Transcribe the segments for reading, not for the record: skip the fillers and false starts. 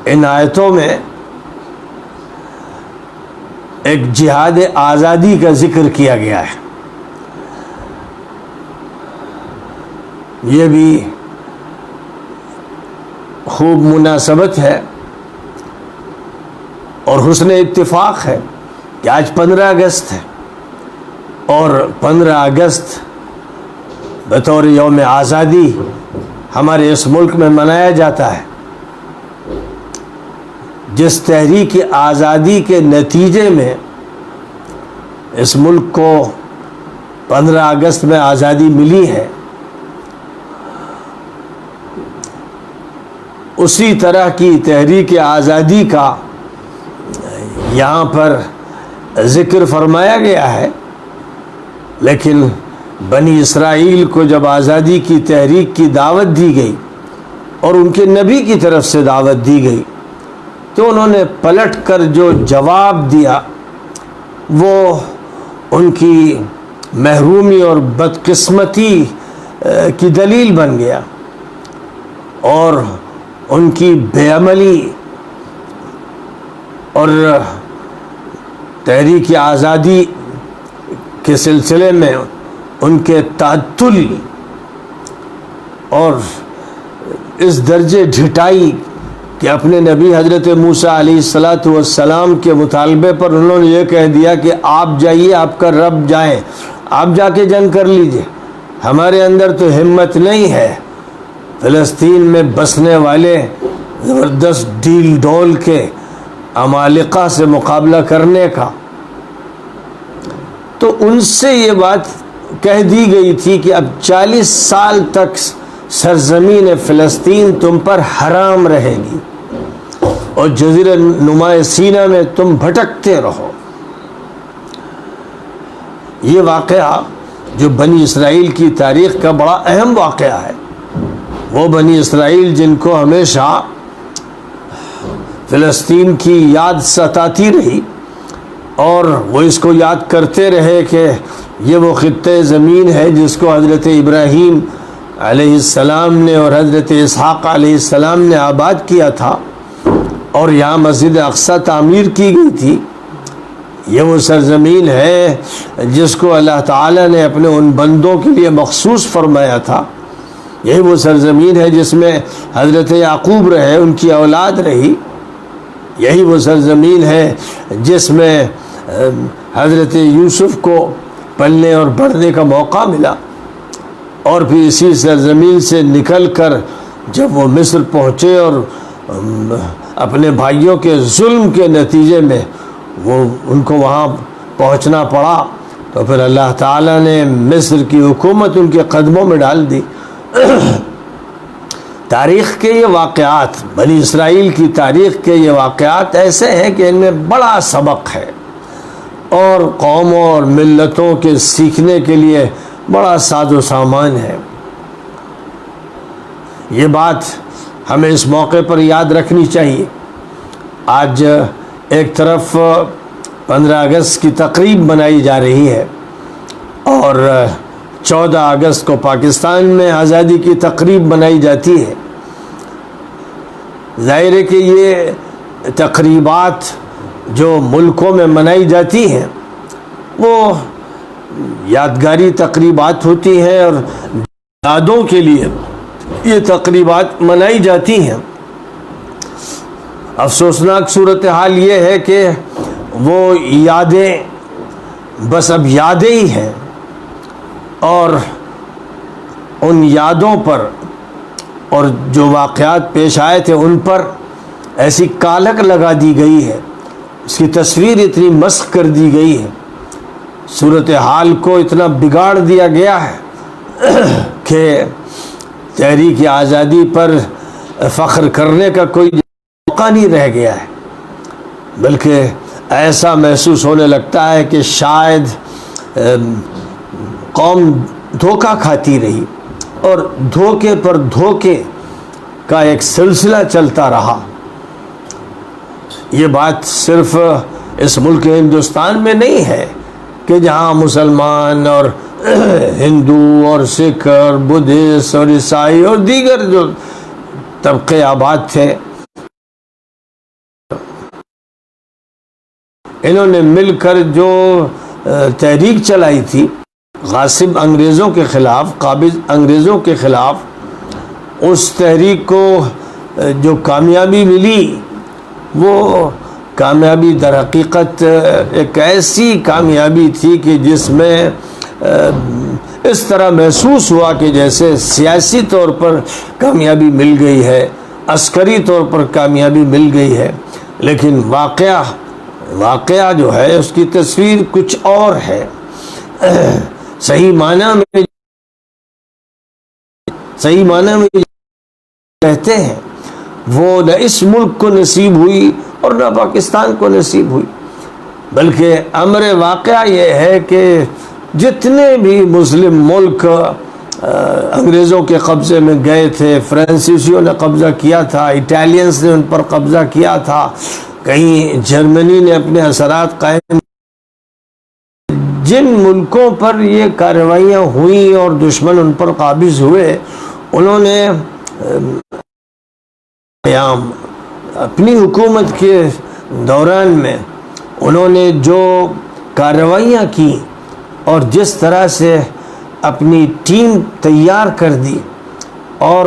ان آیتوں میں ایک جہاد آزادی کا ذکر کیا گیا ہے. یہ بھی خوب مناسبت ہے اور حسن اتفاق ہے کہ آج 15 اگست ہے اور 15 اگست بطور یوم آزادی ہمارے اس ملک میں منایا جاتا ہے. جس تحریک آزادی کے نتیجے میں اس ملک کو 15 اگست میں آزادی ملی ہے، اسی طرح کی تحریک آزادی کا یہاں پر ذکر فرمایا گیا ہے. لیکن بنی اسرائیل کو جب آزادی کی تحریک کی دعوت دی گئی اور ان کے نبی کی طرف سے دعوت دی گئی تو انہوں نے پلٹ کر جو جواب دیا وہ ان کی محرومی اور بدقسمتی کی دلیل بن گیا، اور ان کی بے عملی اور تحریک آزادی کے سلسلے میں ان کے تعطل اور اس درجے ڈھٹائی کہ اپنے نبی حضرت موسیٰ علیہ السلام کے مطالبے پر انہوں نے یہ کہہ دیا کہ آپ جائیے، آپ کا رب جائیں، آپ جا کے جنگ کر لیجئے، ہمارے اندر تو ہمت نہیں ہے فلسطین میں بسنے والے زبردست ڈیل ڈول کے عمالقہ سے مقابلہ کرنے کا. تو ان سے یہ بات کہہ دی گئی تھی کہ اب 40 سال تک سرزمین فلسطین تم پر حرام رہے گی اور جزیرہ نما سینا میں تم بھٹکتے رہو. یہ واقعہ جو بنی اسرائیل کی تاریخ کا بڑا اہم واقعہ ہے، وہ بنی اسرائیل جن کو ہمیشہ فلسطین کی یاد ستاتی رہی اور وہ اس کو یاد کرتے رہے کہ یہ وہ خطہ زمین ہے جس کو حضرت ابراہیم علیہ السلام نے اور حضرت اسحاق علیہ السلام نے آباد کیا تھا اور یہاں مسجد اقصی تعمیر کی گئی تھی. یہ وہ سرزمین ہے جس کو اللہ تعالیٰ نے اپنے ان بندوں کے لیے مخصوص فرمایا تھا. یہی وہ سرزمین ہے جس میں حضرت یعقوب رہے، ان کی اولاد رہی. یہی وہ سرزمین ہے جس میں حضرت یوسف کو پلنے اور بڑھنے کا موقع ملا، اور پھر اسی سرزمین سے نکل کر جب وہ مصر پہنچے اور اپنے بھائیوں کے ظلم کے نتیجے میں وہ ان کو وہاں پہنچنا پڑا تو پھر اللہ تعالیٰ نے مصر کی حکومت ان کے قدموں میں ڈال دی. تاریخ کے یہ واقعات، بنی اسرائیل کی تاریخ کے یہ واقعات ایسے ہیں کہ ان میں بڑا سبق ہے اور قوموں اور ملتوں کے سیکھنے کے لیے بڑا ساز و سامان ہے. یہ بات ہمیں اس موقع پر یاد رکھنی چاہیے. آج ایک طرف 15 اگست کی تقریب منائی جا رہی ہے اور 14 اگست کو پاکستان میں آزادی کی تقریب منائی جاتی ہے. ظاہر ہے کہ یہ تقریبات جو ملکوں میں منائی جاتی ہیں وہ یادگاری تقریبات ہوتی ہیں اور یادوں کے لیے یہ تقریبات منائی جاتی ہیں. افسوسناک صورتحال یہ ہے کہ وہ یادیں بس اب یادیں ہی ہیں اور ان یادوں پر اور جو واقعات پیش آئے تھے ان پر ایسی کالک لگا دی گئی ہے، اس کی تصویر اتنی مسخ کر دی گئی ہے، صورتحال کو اتنا بگاڑ دیا گیا ہے کہ تحریک آزادی پر فخر کرنے کا کوئی موقع نہیں رہ گیا ہے، بلکہ ایسا محسوس ہونے لگتا ہے کہ شاید قوم دھوکہ کھاتی رہی اور دھوکے پر دھوکے کا ایک سلسلہ چلتا رہا. یہ بات صرف اس ملک ہندوستان میں نہیں ہے کہ جہاں مسلمان اور ہندو اور سکھ اور بدھسٹ اور عیسائی اور دیگر جو طبقے آباد تھے انہوں نے مل کر جو تحریک چلائی تھی غاصب انگریزوں کے خلاف، قابض انگریزوں کے خلاف، اس تحریک کو جو کامیابی ملی وہ کامیابی در حقیقت ایک ایسی کامیابی تھی کہ جس میں اس طرح محسوس ہوا کہ جیسے سیاسی طور پر کامیابی مل گئی ہے، عسکری طور پر کامیابی مل گئی ہے، لیکن واقعہ جو ہے اس کی تصویر کچھ اور ہے۔ صحیح معنی میں کہتے ہیں وہ نہ اس ملک کو نصیب ہوئی اور نہ پاکستان کو نصیب ہوئی، بلکہ امر واقعہ یہ ہے کہ جتنے بھی مسلم ملک انگریزوں کے قبضے میں گئے تھے، فرانسیسیوں نے قبضہ کیا تھا، اٹالینز نے ان پر قبضہ کیا تھا، کہیں جرمنی نے اپنے اثرات قائم، جن ملکوں پر یہ کارروائیاں ہوئیں اور دشمن ان پر قابض ہوئے، انہوں نے اپنی حکومت کے دوران میں انہوں نے جو کارروائیاں کی اور جس طرح سے اپنی ٹیم تیار کر دی اور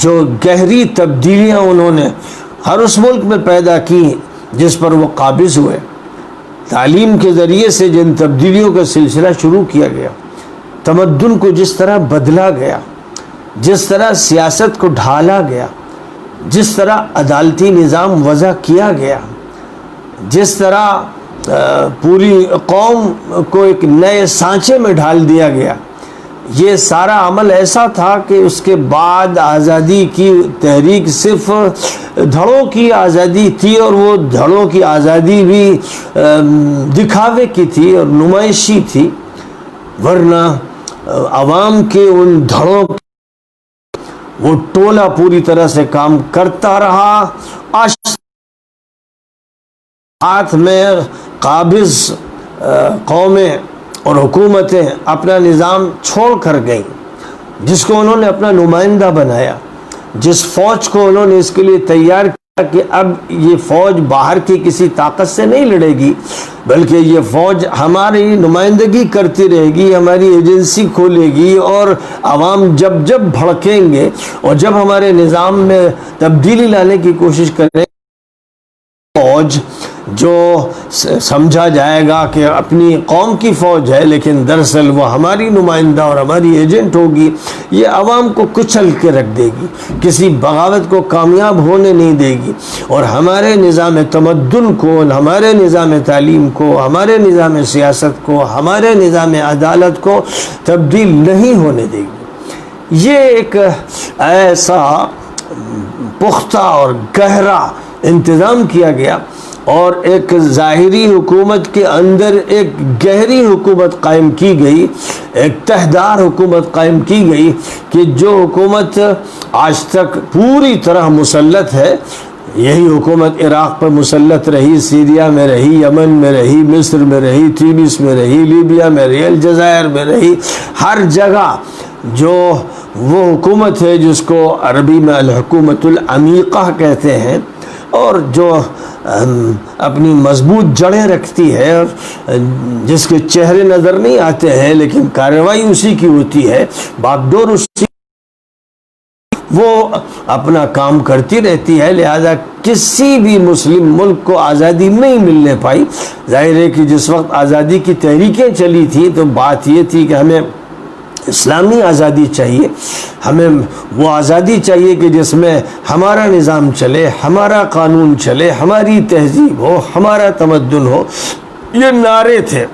جو گہری تبدیلیاں انہوں نے ہر اس ملک میں پیدا کی جس پر وہ قابض ہوئے، تعلیم کے ذریعے سے جن تبدیلیوں کا سلسلہ شروع کیا گیا، تمدن کو جس طرح بدلا گیا، جس طرح سیاست کو ڈھالا گیا، جس طرح عدالتی نظام وضع کیا گیا، جس طرح پوری قوم کو ایک نئے سانچے میں ڈھال دیا گیا، یہ سارا عمل ایسا تھا کہ اس کے بعد آزادی کی تحریک صرف دھڑوں کی آزادی تھی، اور وہ دھڑوں کی آزادی بھی دکھاوے کی تھی اور نمائشی تھی، ورنہ عوام کے ان دھڑوں وہ ٹولہ پوری طرح سے کام کرتا رہا۔ ہاتھ میں قابض قومیں اور حکومتیں اپنا نظام چھوڑ کر گئیں، جس کو انہوں نے اپنا نمائندہ بنایا، جس فوج کو انہوں نے اس کے لیے تیار کیا کہ اب یہ فوج باہر کی کسی طاقت سے نہیں لڑے گی، بلکہ یہ فوج ہماری نمائندگی کرتی رہے گی، ہماری ایجنسی کھولے گی، اور عوام جب بھڑکیں گے اور جب ہمارے نظام میں تبدیلی لانے کی کوشش کریں، فوج جو سمجھا جائے گا کہ اپنی قوم کی فوج ہے لیکن دراصل وہ ہماری نمائندہ اور ہماری ایجنٹ ہوگی، یہ عوام کو کچل کے رکھ دے گی، کسی بغاوت کو کامیاب ہونے نہیں دے گی، اور ہمارے نظام تمدن کو، ہمارے نظام تعلیم کو، ہمارے نظام سیاست کو، ہمارے نظام عدالت کو تبدیل نہیں ہونے دے گی۔ یہ ایک ایسا پختہ اور گہرا انتظام کیا گیا، اور ایک ظاہری حکومت کے اندر ایک گہری حکومت قائم کی گئی، ایک تہدار حکومت قائم کی گئی کہ جو حکومت آج تک پوری طرح مسلط ہے، یہی حکومت عراق پر مسلط رہی، سیریا میں رہی، یمن میں رہی، مصر میں رہی، تونس میں رہی، لیبیا میں رہی، الجزائر میں رہی، ہر جگہ جو وہ حکومت ہے جس کو عربی میں الحکومت العمیقہ کہتے ہیں، اور جو اپنی مضبوط جڑیں رکھتی ہے اور جس کے چہرے نظر نہیں آتے ہیں لیکن کارروائی اسی کی ہوتی ہے، باغ ڈور اسی، وہ اپنا کام کرتی رہتی ہے۔ لہذا کسی بھی مسلم ملک کو آزادی نہیں ملنے پائی۔ ظاہر ہے کہ جس وقت آزادی کی تحریکیں چلی تھیں تو بات یہ تھی کہ ہمیں اسلامی آزادی چاہیے، ہمیں وہ آزادی چاہیے کہ جس میں ہمارا نظام چلے، ہمارا قانون چلے، ہماری تہذیب ہو، ہمارا تمدن ہو، یہ نعرے تھے۔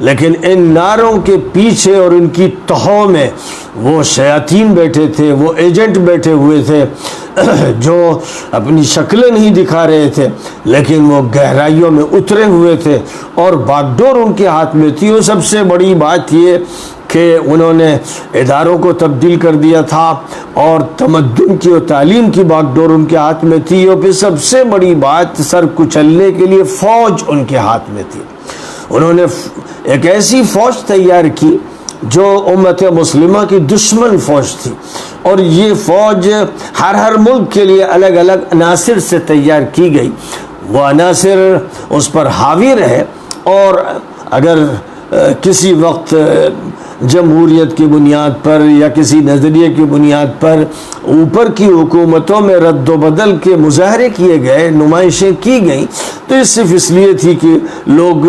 لیکن ان نعروں کے پیچھے اور ان کی تہوں میں وہ شیاطین بیٹھے تھے، وہ ایجنٹ بیٹھے ہوئے تھے جو اپنی شکلیں نہیں دکھا رہے تھے لیکن وہ گہرائیوں میں اترے ہوئے تھے، اور باغ ڈور ان کے ہاتھ میں تھی۔ اور سب سے بڑی بات یہ کہ انہوں نے اداروں کو تبدیل کر دیا تھا، اور تمدن کی اور تعلیم کی باغ ڈور ان کے ہاتھ میں تھی، اور پھر سب سے بڑی بات سر کچلنے کے لیے فوج ان کے ہاتھ میں تھی۔ انہوں نے ایک ایسی فوج تیار کی جو امت مسلمہ کی دشمن فوج تھی، اور یہ فوج ہر ملک کے لیے الگ الگ عناصر سے تیار کی گئی۔ وہ عناصر اس پر حاوی رہے، اور اگر کسی وقت جمہوریت کی بنیاد پر یا کسی نظریے کی بنیاد پر اوپر کی حکومتوں میں رد و بدل کے مظاہرے کیے گئے، نمائشیں کی گئیں، تو یہ صرف اس لیے تھی کہ لوگ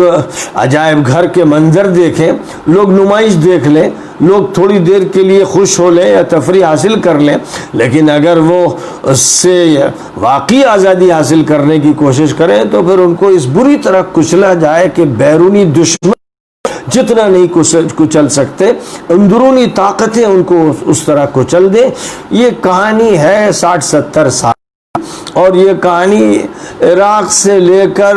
عجائب گھر کے منظر دیکھیں، لوگ نمائش دیکھ لیں، لوگ تھوڑی دیر کے لیے خوش ہو لیں یا تفریح حاصل کر لیں، لیکن اگر وہ اس سے واقعی آزادی حاصل کرنے کی کوشش کریں تو پھر ان کو اس بری طرح کچلا جائے کہ بیرونی دشمن جتنا نہیں کچل سکتے، اندرونی طاقتیں ان کو اس طرح کچل دیں۔ یہ کہانی ہے 60-70 سال، اور یہ کہانی عراق سے لے کر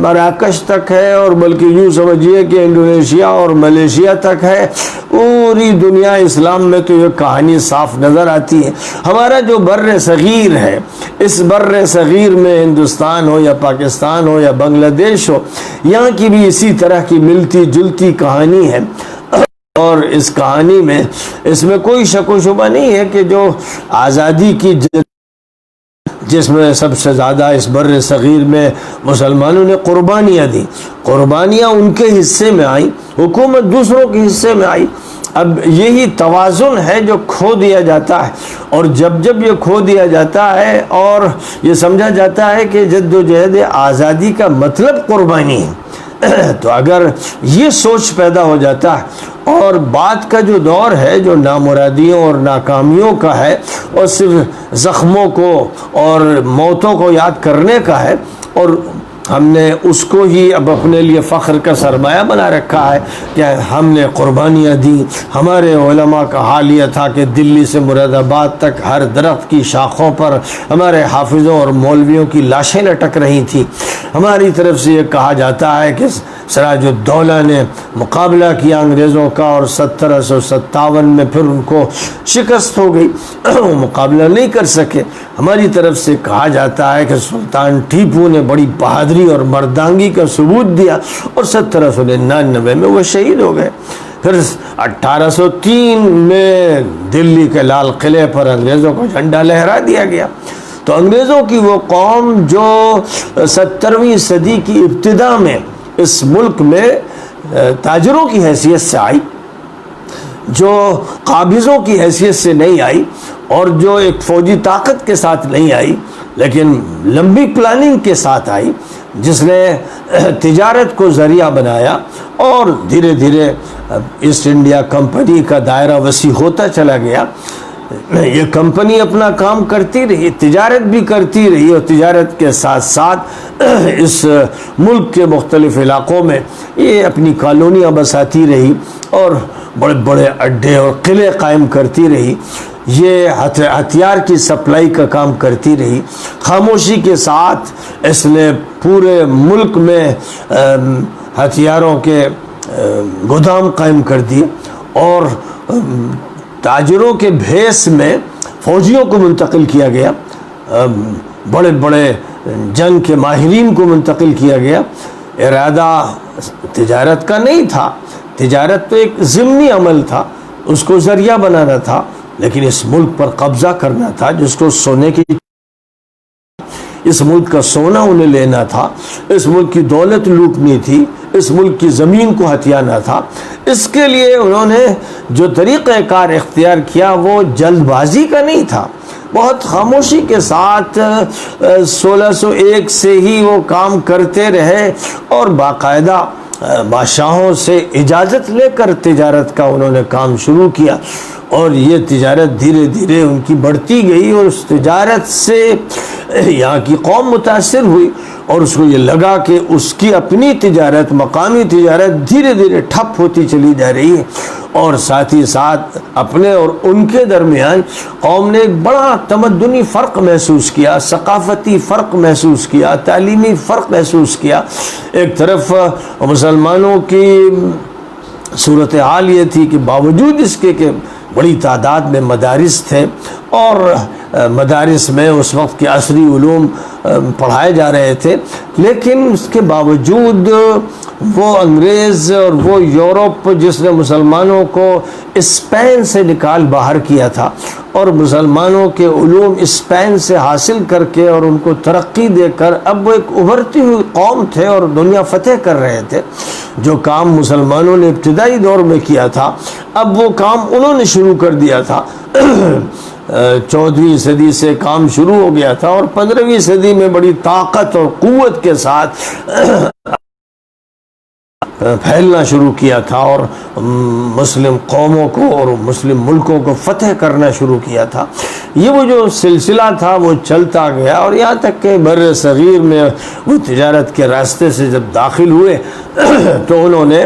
مراکش تک ہے، اور بلکہ یوں سمجھیے کہ انڈونیشیا اور ملیشیا تک ہے۔ پوری دنیا اسلام میں تو یہ کہانی صاف نظر آتی ہے۔ ہمارا جو بر صغیر ہے، اس بر صغیر میں ہندوستان ہو یا پاکستان ہو یا بنگلہ دیش ہو، یہاں کی بھی اسی طرح کی ملتی جلتی کہانی ہے، اور اس کہانی میں اس میں کوئی شک و شبہ نہیں ہے کہ جو آزادی کی جس میں سب سے زیادہ اس بر صغیر میں مسلمانوں نے قربانیاں دی، قربانیاں ان کے حصے میں آئیں، حکومت دوسروں کے حصے میں آئی۔ اب یہی توازن ہے جو کھو دیا جاتا ہے، اور جب جب یہ کھو دیا جاتا ہے اور یہ سمجھا جاتا ہے کہ جد و جہد آزادی کا مطلب قربانی ہے، تو اگر یہ سوچ پیدا ہو جاتا ہے اور بات کا جو دور ہے جو نامرادیوں اور ناکامیوں کا ہے، اور صرف زخموں کو اور موتوں کو یاد کرنے کا ہے، اور ہم نے اس کو ہی اب اپنے لیے فخر کا سرمایہ بنا رکھا ہے کہ ہم نے قربانیاں دی۔ ہمارے علماء کا حال یہ تھا کہ دلی سے مراد آباد تک ہر درخت کی شاخوں پر ہمارے حافظوں اور مولویوں کی لاشیں لٹک رہی تھیں۔ ہماری طرف سے یہ کہا جاتا ہے کہ سراج الدولہ نے مقابلہ کیا انگریزوں کا، اور 1757 میں پھر ان کو شکست ہو گئی، وہ مقابلہ نہیں کر سکے۔ ہماری طرف سے کہا جاتا ہے کہ سلطان ٹیپو نے بڑی بہادری اور مردانگی کا ثبوت دیا، اور 1799 میں وہ شہید ہو گئے۔ پھر 1803 میں دلی کے لال قلعے پر انگریزوں کو جھنڈا لہرا دیا گیا۔ تو انگریزوں کی وہ قوم جو 17ویں صدی کی ابتدا میں اس ملک میں تاجروں کی حیثیت سے آئی، جو قابضوں کی حیثیت سے نہیں آئی، اور جو ایک فوجی طاقت کے ساتھ نہیں آئی، لیکن لمبی پلاننگ کے ساتھ آئی، جس نے تجارت کو ذریعہ بنایا، اور دھیرے دھیرے ایسٹ انڈیا کمپنی کا دائرہ وسیع ہوتا چلا گیا۔ یہ کمپنی اپنا کام کرتی رہی، تجارت بھی کرتی رہی، اور تجارت کے ساتھ ساتھ اس ملک کے مختلف علاقوں میں یہ اپنی کالونیاں بساتی رہی، اور بڑے بڑے اڈے اور قلعے قائم کرتی رہی۔ یہ ہتھیار کی سپلائی کا کام کرتی رہی۔ خاموشی کے ساتھ اس نے پورے ملک میں ہتھیاروں کے گودام قائم کر دیے، اور تاجروں کے بھیس میں فوجیوں کو منتقل کیا گیا، بڑے بڑے جنگ کے ماہرین کو منتقل کیا گیا۔ ارادہ تجارت کا نہیں تھا، تجارت تو ایک ضمنی عمل تھا، اس کو ذریعہ بنانا تھا، لیکن اس ملک پر قبضہ کرنا تھا، جس کو سونے کی، اس ملک کا سونا انہیں لینا تھا، اس ملک کی دولت لوٹنی تھی، اس ملک کی زمین کو ہتھیانا تھا۔ اس کے لیے انہوں نے جو طریقہ کار اختیار کیا وہ جلد بازی کا نہیں تھا، بہت خاموشی کے ساتھ 1601 سے ہی وہ کام کرتے رہے، اور باقاعدہ بادشاہوں سے اجازت لے کر تجارت کا انہوں نے کام شروع کیا، اور یہ تجارت دھیرے دھیرے ان کی بڑھتی گئی، اور اس تجارت سے یہاں کی قوم متاثر ہوئی، اور اس کو یہ لگا کہ اس کی اپنی تجارت، مقامی تجارت دھیرے دھیرے ٹھپ ہوتی چلی جا رہی ہے، اور ساتھ ہی ساتھ اپنے اور ان کے درمیان قوم نے ایک بڑا تمدنی فرق محسوس کیا، ثقافتی فرق محسوس کیا، تعلیمی فرق محسوس کیا۔ ایک طرف مسلمانوں کی صورتحال یہ تھی کہ باوجود اس کے کہ بڑی تعداد میں مدارس تھے، اور مدارس میں اس وقت کے عصری علوم پڑھائے جا رہے تھے، لیکن اس کے باوجود وہ انگریز اور وہ یورپ جس نے مسلمانوں کو اسپین سے نکال باہر کیا تھا اور مسلمانوں کے علوم اسپین سے حاصل کر کے اور ان کو ترقی دے کر اب وہ ایک ابھرتی ہوئی قوم تھے اور دنیا فتح کر رہے تھے، جو کام مسلمانوں نے ابتدائی دور میں کیا تھا اب وہ کام انہوں نے شروع کر دیا تھا۔ 14ویں صدی سے کام شروع ہو گیا تھا اور 15ویں صدی میں بڑی طاقت اور قوت کے ساتھ پھیلنا شروع کیا تھا اور مسلم قوموں کو اور مسلم ملکوں کو فتح کرنا شروع کیا تھا۔ یہ وہ جو سلسلہ تھا وہ چلتا گیا اور یہاں تک کہ بر صغیر میں وہ تجارت کے راستے سے جب داخل ہوئے تو انہوں نے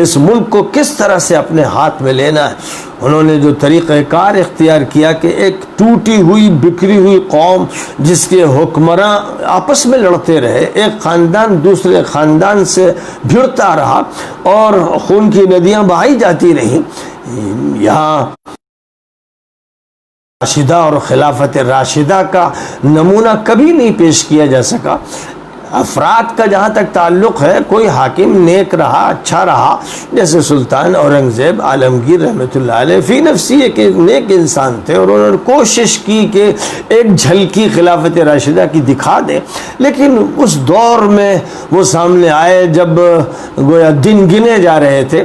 اس ملک کو کس طرح سے اپنے ہاتھ میں لینا ہے، انہوں نے جو طریقہ کار اختیار کیا کہ ایک ٹوٹی ہوئی بکھری ہوئی قوم جس کے حکمراں آپس میں لڑتے رہے، ایک خاندان دوسرے خاندان سے بھڑتا رہا اور خون کی ندیاں بہائی جاتی رہیں، یہاں راشدہ اور خلافت راشدہ کا نمونہ کبھی نہیں پیش کیا جا سکا۔ افراد کا جہاں تک تعلق ہے کوئی حاکم نیک رہا، اچھا رہا، جیسے سلطان اورنگزیب عالمگیر رحمۃ اللہ علیہ فی نفسی ایک نیک انسان تھے اور انہوں نے کوشش کی کہ ایک جھلکی خلافت راشدہ کی دکھا دیں، لیکن اس دور میں وہ سامنے آئے جب گویا دن گنے جا رہے تھے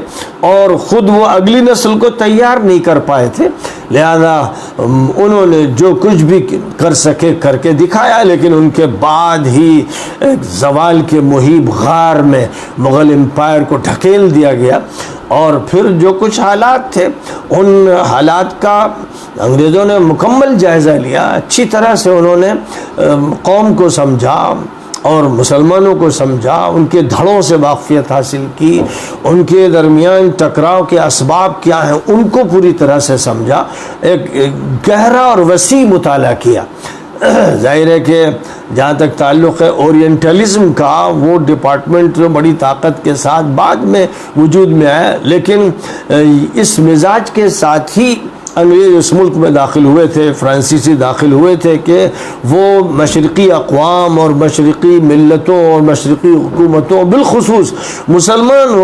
اور خود وہ اگلی نسل کو تیار نہیں کر پائے تھے، لہذا انہوں نے جو کچھ بھی کر سکے کر کے دکھایا، لیکن ان کے بعد ہی ایک زوال کے مہیب غار میں مغل امپائر کو ڈھکیل دیا گیا اور پھر جو کچھ حالات تھے ان حالات کا انگریزوں نے مکمل جائزہ لیا، اچھی طرح سے انہوں نے قوم کو سمجھا اور مسلمانوں کو سمجھا، ان کے دھڑوں سے واقفیت حاصل کی، ان کے درمیان ٹکراؤ کے اسباب کیا ہیں ان کو پوری طرح سے سمجھا، ایک گہرا اور وسیع مطالعہ کیا۔ ظاہر ہے کہ جہاں تک تعلق ہے اورینٹلزم کا، وہ ڈپارٹمنٹ جو بڑی طاقت کے ساتھ بعد میں وجود میں آیا، لیکن اس مزاج کے ساتھ ہی انگریز اس ملک میں داخل ہوئے تھے، فرانسیسی داخل ہوئے تھے کہ وہ مشرقی اقوام اور مشرقی ملتوں اور مشرقی حکومتوں بالخصوص مسلمان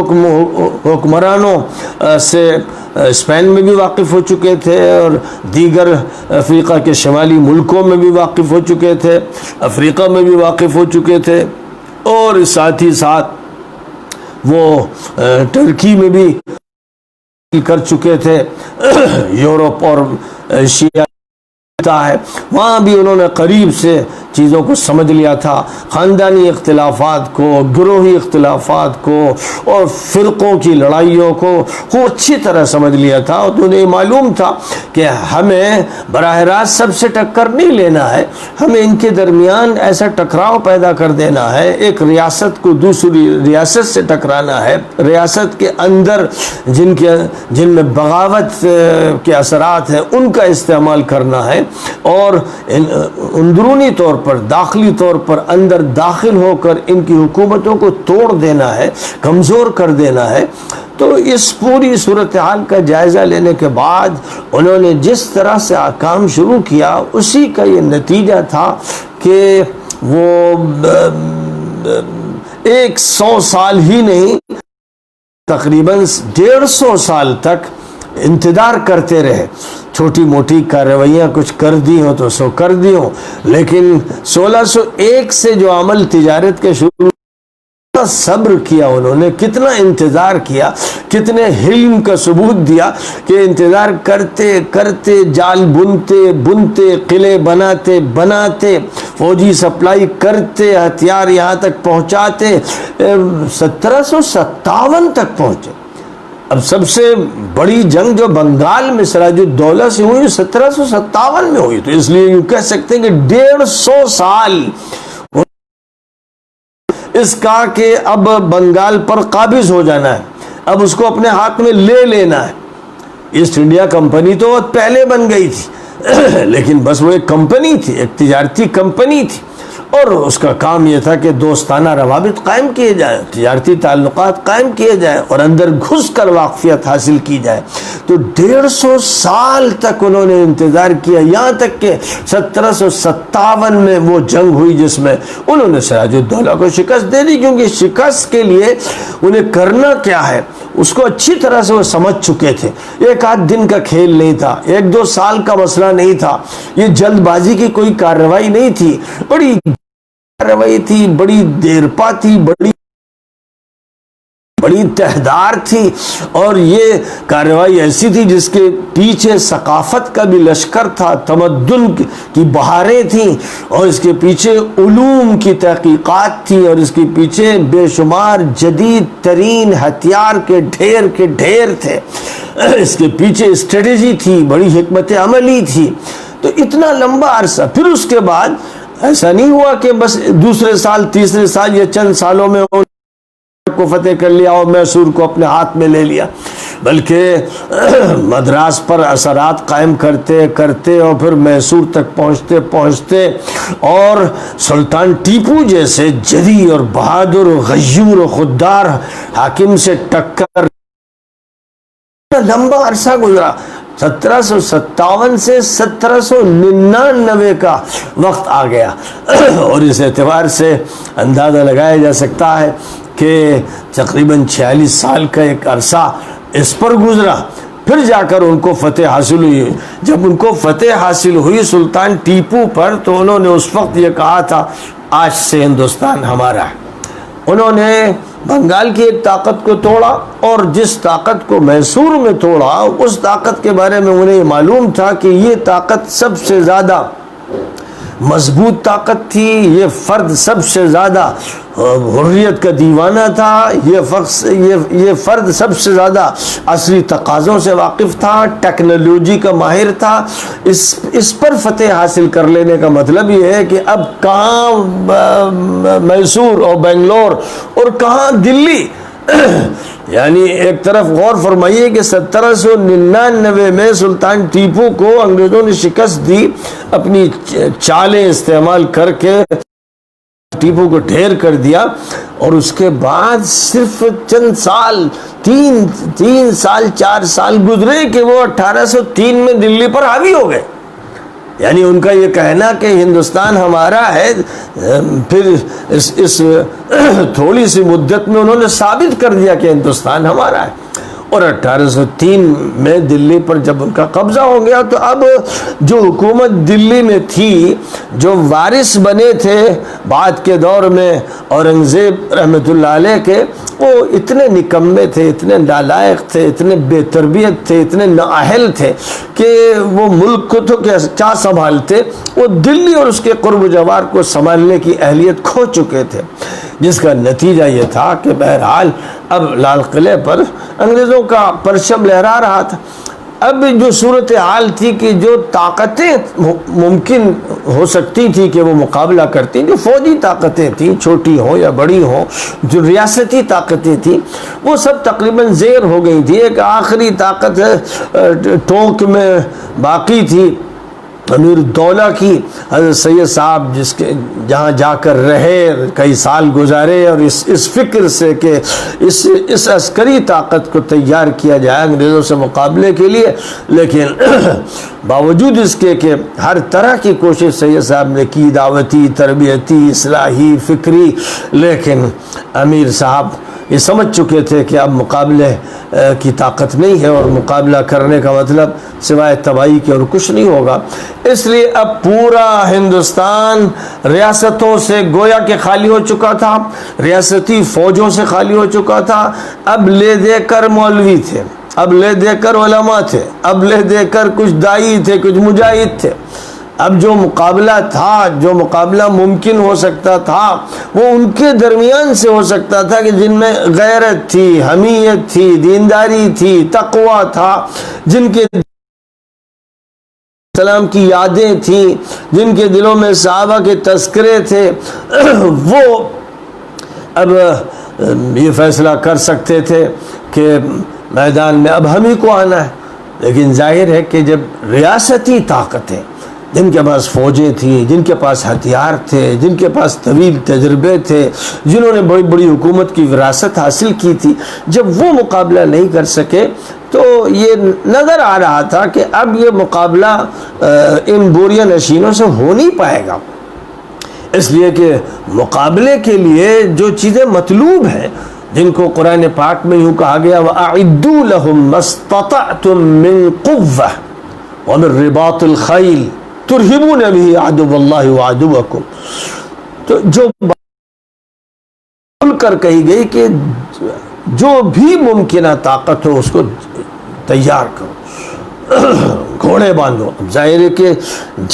حکمرانوں سے اسپین میں بھی واقف ہو چکے تھے اور دیگر افریقہ کے شمالی ملکوں میں بھی واقف ہو چکے تھے، افریقہ میں بھی واقف ہو چکے تھے اور ساتھ ہی ساتھ وہ ترکی میں بھی کر چکے تھے، یورپ اور ایشیا ہے وہاں بھی انہوں نے قریب سے چیزوں کو سمجھ لیا تھا، خاندانی اختلافات کو، گروہی اختلافات کو اور فرقوں کی لڑائیوں کو خوب اچھی طرح سمجھ لیا تھا، اور تو انہیں معلوم تھا کہ ہمیں براہ راست سب سے ٹکر نہیں لینا ہے، ہمیں ان کے درمیان ایسا ٹکراؤ پیدا کر دینا ہے، ایک ریاست کو دوسری ریاست سے ٹکرانا ہے، ریاست کے اندر جن میں بغاوت کے اثرات ہیں ان کا استعمال کرنا ہے اور اندرونی طور پر داخلی طور پر اندر داخل ہو کر ان کی حکومتوں کو توڑ دینا ہے، کمزور کر دینا ہے۔ تو اس پوری صورتحال کا جائزہ لینے کے بعد انہوں نے جس طرح سے کام شروع کیا اسی کا یہ نتیجہ تھا کہ وہ 100 سال ہی نہیں تقریباً 150 سال تک انتظار کرتے رہے، چھوٹی موٹی کارروائیاں کچھ کر دی ہوں تو سو کر دی ہوں، لیکن 1601 سے جو عمل تجارت کے شروع کتنا صبر کیا انہوں نے، کتنا انتظار کیا، کتنے حلم کا ثبوت دیا کہ انتظار کرتے کرتے جال بنتے قلعے بناتے فوجی سپلائی کرتے ہتھیار یہاں تک پہنچاتے 1757 تک پہنچے۔ اب سب سے بڑی جنگ جو بنگال میں سراج الدولہ سے ہوئی 1757 میں ہوئی، تو اس لیے یوں کہہ سکتے ہیں کہ 150 سال اس کا کہ اب بنگال پر قابض ہو جانا ہے، اب اس کو اپنے ہاتھ میں لے لینا ہے۔ ایسٹ انڈیا کمپنی تو بہت پہلے بن گئی تھی لیکن بس وہ ایک کمپنی تھی، ایک تجارتی کمپنی تھی، اور اس کا کام یہ تھا کہ دوستانہ روابط قائم کیے جائیں، تجارتی تعلقات قائم کیے جائیں اور اندر گھس کر واقفیت حاصل کی جائے۔ تو 150 سال تک انہوں نے انتظار کیا، یہاں تک کہ 1757 میں وہ جنگ ہوئی جس میں انہوں نے سراج الدولہ کو شکست دے دی، کیونکہ شکست کے لیے انہیں کرنا کیا ہے اس کو اچھی طرح سے وہ سمجھ چکے تھے۔ ایک آدھ دن کا کھیل نہیں تھا، 1-2 سال کا مسئلہ نہیں تھا، یہ جلد بازی کی کوئی کارروائی نہیں تھی، بڑی کارروائی تھی، بڑی دیرپا تھی، بڑی تہدار تھی، اور یہ کارروائی ایسی تھی جس کے پیچھے ثقافت کا بھی لشکر تھا، تمدن کی بہاریں تھیں، اور اس کے پیچھے علوم کی تحقیقات تھی، اور اس کے پیچھے بے شمار جدید ترین ہتھیار کے ڈھیر تھے، اس کے پیچھے اسٹریٹجی تھی، بڑی حکمت عملی تھی۔ تو اتنا لمبا عرصہ، پھر اس کے بعد ایسا نہیں ہوا کہ بس دوسرے سال تیسرے سال یا چند سالوں میں کو فتح کر لیا اور میسور کو اپنے ہاتھ میں لے لیا، بلکہ مدراس پر اثرات قائم کرتے کرتے اور پھر میسور تک پہنچتے اور سلطان ٹیپو جیسے جری اور بہادر غیور و خوددار حاکم سے ٹکر، لمبا عرصہ گزرا۔ 1757 سے 1799 کا وقت آ گیا، اور اس اعتبار سے اندازہ لگایا جا سکتا ہے کہ تقریباً 46 سال کا ایک عرصہ اس پر گزرا، پھر جا کر ان کو فتح حاصل ہوئی۔ جب ان کو فتح حاصل ہوئی سلطان ٹیپو پر، تو انہوں نے اس وقت یہ کہا تھا آج سے ہندوستان ہمارا ہے۔ انہوں نے بنگال کی ایک طاقت کو توڑا، اور جس طاقت کو میسور میں توڑا اس طاقت کے بارے میں انہیں معلوم تھا کہ یہ طاقت سب سے زیادہ مضبوط طاقت تھی، یہ فرد سب سے زیادہ حریت کا دیوانہ تھا، یہ فرد سب سے زیادہ عصری تقاضوں سے واقف تھا، ٹیکنالوجی کا ماہر تھا۔ اس پر فتح حاصل کر لینے کا مطلب یہ ہے کہ اب کہاں میسور اور بنگلور اور کہاں دلی، یعنی ایک طرف غور فرمائیے کہ 1799 میں سلطان ٹیپو کو انگریزوں نے شکست دی، اپنی چالیں استعمال کر کے ٹیپو کو ڈھیر کر دیا، اور اس کے بعد صرف چند سال، 4 سال گزرے کہ وہ 1803 میں دلی پر حاوی ہو گئے۔ یعنی ان کا یہ کہنا کہ ہندوستان ہمارا ہے، پھر اس تھوڑی سی مدت میں انہوں نے ثابت کر دیا کہ ہندوستان ہمارا ہے۔ اور 1803 میں دلی پر جب ان کا قبضہ ہو گیا، تو اب جو حکومت دلی میں تھی، جو وارث بنے تھے بعد کے دور میں اورنگزیب رحمۃ اللہ علیہ کے، وہ اتنے نکمے تھے، اتنے نالائق تھے، اتنے بے تربیت تھے، اتنے نااہل تھے کہ وہ ملک کو تو کیا سنبھالتے، وہ دلی اور اس کے قرب و جوار کو سنبھالنے کی اہلیت کھو چکے تھے، جس کا نتیجہ یہ تھا کہ بہرحال اب لال قلعے پر انگریزوں کا پرچم لہرا رہا تھا۔ اب جو صورتحال تھی کہ جو طاقتیں ممکن ہو سکتی تھی کہ وہ مقابلہ کرتی، جو فوجی طاقتیں تھیں، چھوٹی ہوں یا بڑی ہوں، جو ریاستی طاقتیں تھیں، وہ سب تقریباً زیر ہو گئی تھی۔ ایک آخری طاقت ٹونک میں باقی تھی، امیر الدولہ کی، حضرت سید صاحب، جس کے جہاں جا کر رہے، کئی سال گزارے، اور اس فکر سے کہ اس عسکری طاقت کو تیار کیا جائے انگریزوں سے مقابلے کے لیے، لیکن باوجود اس کے کہ ہر طرح کی کوشش سید صاحب نے کی، دعوتی، تربیتی، اصلاحی، فکری، لیکن امیر صاحب یہ سمجھ چکے تھے کہ اب مقابلے کی طاقت نہیں ہے، اور مقابلہ کرنے کا مطلب سوائے تباہی کے اور کچھ نہیں ہوگا۔ اس لیے اب پورا ہندوستان ریاستوں سے گویا کہ خالی ہو چکا تھا، ریاستی فوجوں سے خالی ہو چکا تھا، اب لے دے کر مولوی تھے، اب لے دے کر علماء تھے، اب لے دے کر کچھ دائی تھے، کچھ مجاہد تھے۔ اب جو مقابلہ تھا، جو مقابلہ ممکن ہو سکتا تھا، وہ ان کے درمیان سے ہو سکتا تھا کہ جن میں غیرت تھی، حمیت تھی، دینداری تھی، تقوی تھا، جن کے سلام کی یادیں تھیں، جن کے دلوں میں صحابہ کے تذکرے تھے، وہ اب یہ فیصلہ کر سکتے تھے کہ میدان میں اب ہم ہی کو آنا ہے۔ لیکن ظاہر ہے کہ جب ریاستی طاقتیں جن کے پاس فوجیں تھیں، جن کے پاس ہتھیار تھے، جن کے پاس طویل تجربے تھے، جنہوں نے بڑی بڑی حکومت کی وراثت حاصل کی تھی، جب وہ مقابلہ نہیں کر سکے تو یہ نظر آ رہا تھا کہ اب یہ مقابلہ ان بوریہ نشینوں سے ہو نہیں پائے گا، اس لیے کہ مقابلے کے لیے جو چیزیں مطلوب ہیں، جن کو قرآن پاک میں یوں کہا گیا وَأَعِدُّوا لَهُم مَّا اسْتَطَعْتُم مِّن قُوَّةٍ وَمِن رِّبَاطِ الْخَيْلِ تُرْهِبُونَ بِهِ عَدُوَّ اللَّهِ وَعَدُوَّكُمْ، تو جو کھل کر کہی گئی کہ جو بھی ممکنہ طاقت ہو اس کو تیار کرو، گھوڑے باندھو۔ ظاہر ہے کہ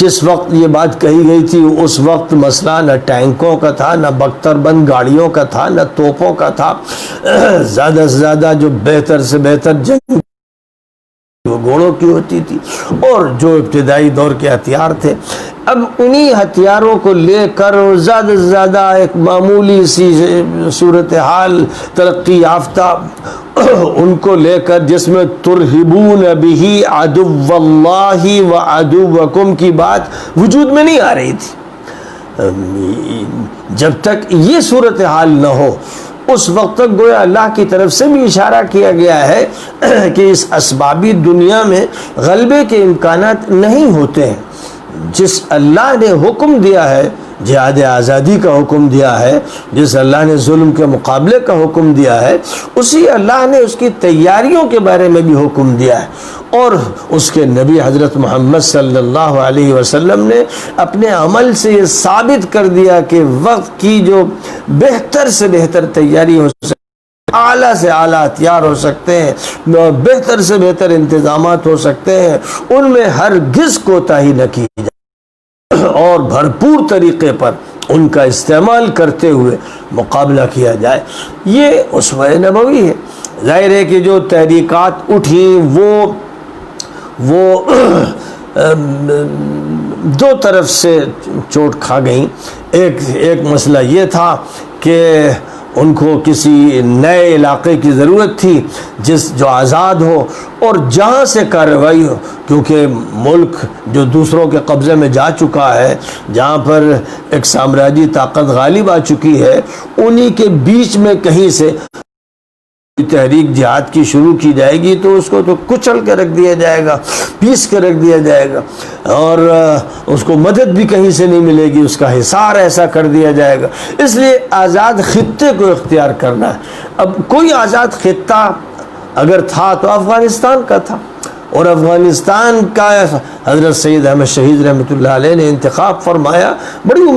جس وقت یہ بات کہی گئی تھی اس وقت مسئلہ نہ ٹینکوں کا تھا، نہ بختر بند گاڑیوں کا تھا، نہ توپوں کا تھا، زیادہ سے زیادہ جو بہتر سے بہتر جنگ وہ گھوڑوں کی ہوتی تھی، اور جو ابتدائی دور کے ہتھیار تھے، اب انہی ہتھیاروں کو لے کر زیادہ سے زیادہ ایک معمولی سی صورتحال ترقی یافتہ ان کو لے کر جس میں ترہبون بہ عدو اللہ و عدوکم کی بات وجود میں نہیں آ رہی تھی، جب تک یہ صورتحال نہ ہو اس وقت تک گویا اللہ کی طرف سے بھی اشارہ کیا گیا ہے کہ اس اسبابی دنیا میں غلبے کے امکانات نہیں ہوتے ہیں۔ جس اللہ نے حکم دیا ہے، جہاد آزادی کا حکم دیا ہے، جس اللہ نے ظلم کے مقابلے کا حکم دیا ہے، اسی اللہ نے اس کی تیاریوں کے بارے میں بھی حکم دیا ہے، اور اس کے نبی حضرت محمد صلی اللہ علیہ وسلم نے اپنے عمل سے یہ ثابت کر دیا کہ وقت کی جو بہتر سے بہتر تیاری ہو سکتی، اعلیٰ سے اعلیٰ ہتھیار ہو سکتے ہیں، بہتر سے بہتر انتظامات ہو سکتے ہیں، ان میں ہرگز کوتاہی نہ کی جائے اور بھرپور طریقے پر ان کا استعمال کرتے ہوئے مقابلہ کیا جائے۔ یہ اسوہ نبوی ہے۔ ظاہر ہے کہ جو تحریکات اٹھیں وہ دو طرف سے چوٹ کھا گئیں۔ ایک مسئلہ یہ تھا کہ ان کو کسی نئے علاقے کی ضرورت تھی جو آزاد ہو اور جہاں سے کارروائی ہو، کیونکہ ملک جو دوسروں کے قبضے میں جا چکا ہے، جہاں پر ایک سامراجی طاقت غالب آ چکی ہے، انہی کے بیچ میں کہیں سے تحریک جہاد کی شروع کی جائے گی تو اس کو تو کچل کے رکھ دیا جائے گا، پیس کے رکھ دیا جائے گا، اور اس کو مدد بھی کہیں سے نہیں ملے گی، اس کا حصار ایسا کر دیا جائے گا۔ اس لیے آزاد خطے کو اختیار کرنا ہے۔ اب کوئی آزاد خطہ اگر تھا تو افغانستان کا تھا، اور افغانستان کا حضرت سید احمد شہید رحمۃ اللہ علیہ نے انتخاب فرمایا بڑی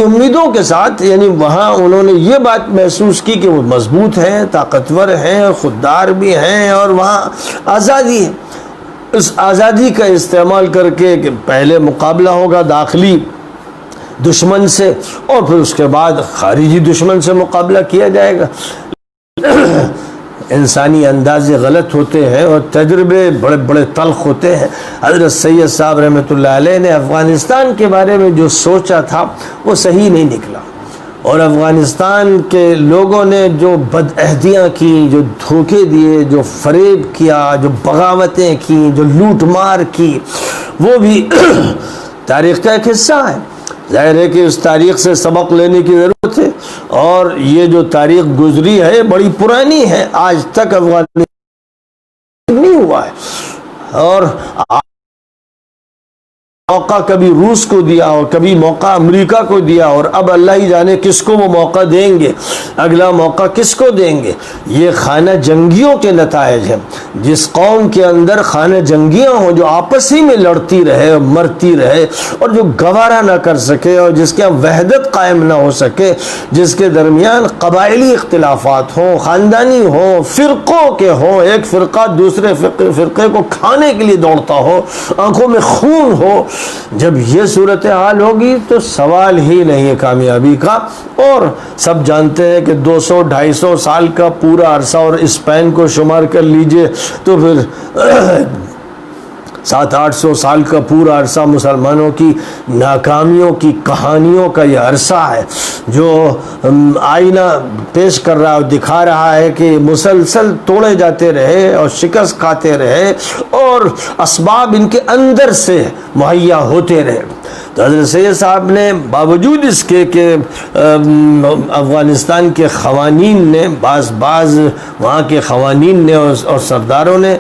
امیدوں کے ساتھ، یعنی وہاں انہوں نے یہ بات محسوس کی کہ وہ مضبوط ہیں، طاقتور ہیں، خوددار بھی ہیں، اور وہاں آزادی ہے۔ اس آزادی کا استعمال کر کے کہ پہلے مقابلہ ہوگا داخلی دشمن سے، اور پھر اس کے بعد خارجی دشمن سے مقابلہ کیا جائے گا۔ انسانی اندازے غلط ہوتے ہیں اور تجربے بڑے بڑے تلخ ہوتے ہیں۔ حضرت سید صاحب رحمۃ اللہ علیہ نے افغانستان کے بارے میں جو سوچا تھا وہ صحیح نہیں نکلا، اور افغانستان کے لوگوں نے جو بدعہدیاں کی، جو دھوکے دیے، جو فریب کیا، جو بغاوتیں کی، جو لوٹ مار کی، وہ بھی تاریخ کا ایک حصہ ہے۔ ظاہر ہے کہ اس تاریخ سے سبق لینے کی ضرورت ہے، اور یہ جو تاریخ گزری ہے بڑی پرانی ہے، آج تک افغانستان نہیں ہوا ہے، اور موقع کبھی روس کو دیا اور کبھی موقع امریکہ کو دیا، اور اب اللہ ہی جانے کس کو وہ موقع دیں گے، اگلا موقع کس کو دیں گے۔ یہ خانہ جنگیوں کے نتائج ہیں۔ جس قوم کے اندر خانہ جنگیاں ہوں، جو آپس ہی میں لڑتی رہے اور مرتی رہے، اور جو گوارا نہ کر سکے، اور جس کے وحدت قائم نہ ہو سکے، جس کے درمیان قبائلی اختلافات ہوں، خاندانی ہوں، فرقوں کے ہوں، ایک فرقہ دوسرے فرقے کو کھانے کے لیے دوڑتا ہو، آنکھوں میں خون ہو، جب یہ صورتحال ہوگی تو سوال ہی نہیں ہے کامیابی کا۔ اور سب جانتے ہیں کہ 200-250 سال کا پورا عرصہ، اور اسپین کو شمار کر لیجئے تو پھر 700-800 سال کا پورا عرصہ مسلمانوں کی ناکامیوں کی کہانیوں کا یہ عرصہ ہے جو آئینہ پیش کر رہا ہے اور دکھا رہا ہے کہ مسلسل توڑے جاتے رہے اور شکست کھاتے رہے اور اسباب ان کے اندر سے مہیا ہوتے رہے. تو حضرت سید صاحب نے باوجود اس کے کہ افغانستان کے خوانین نے بعض وہاں کے خوانین نے اور سرداروں نے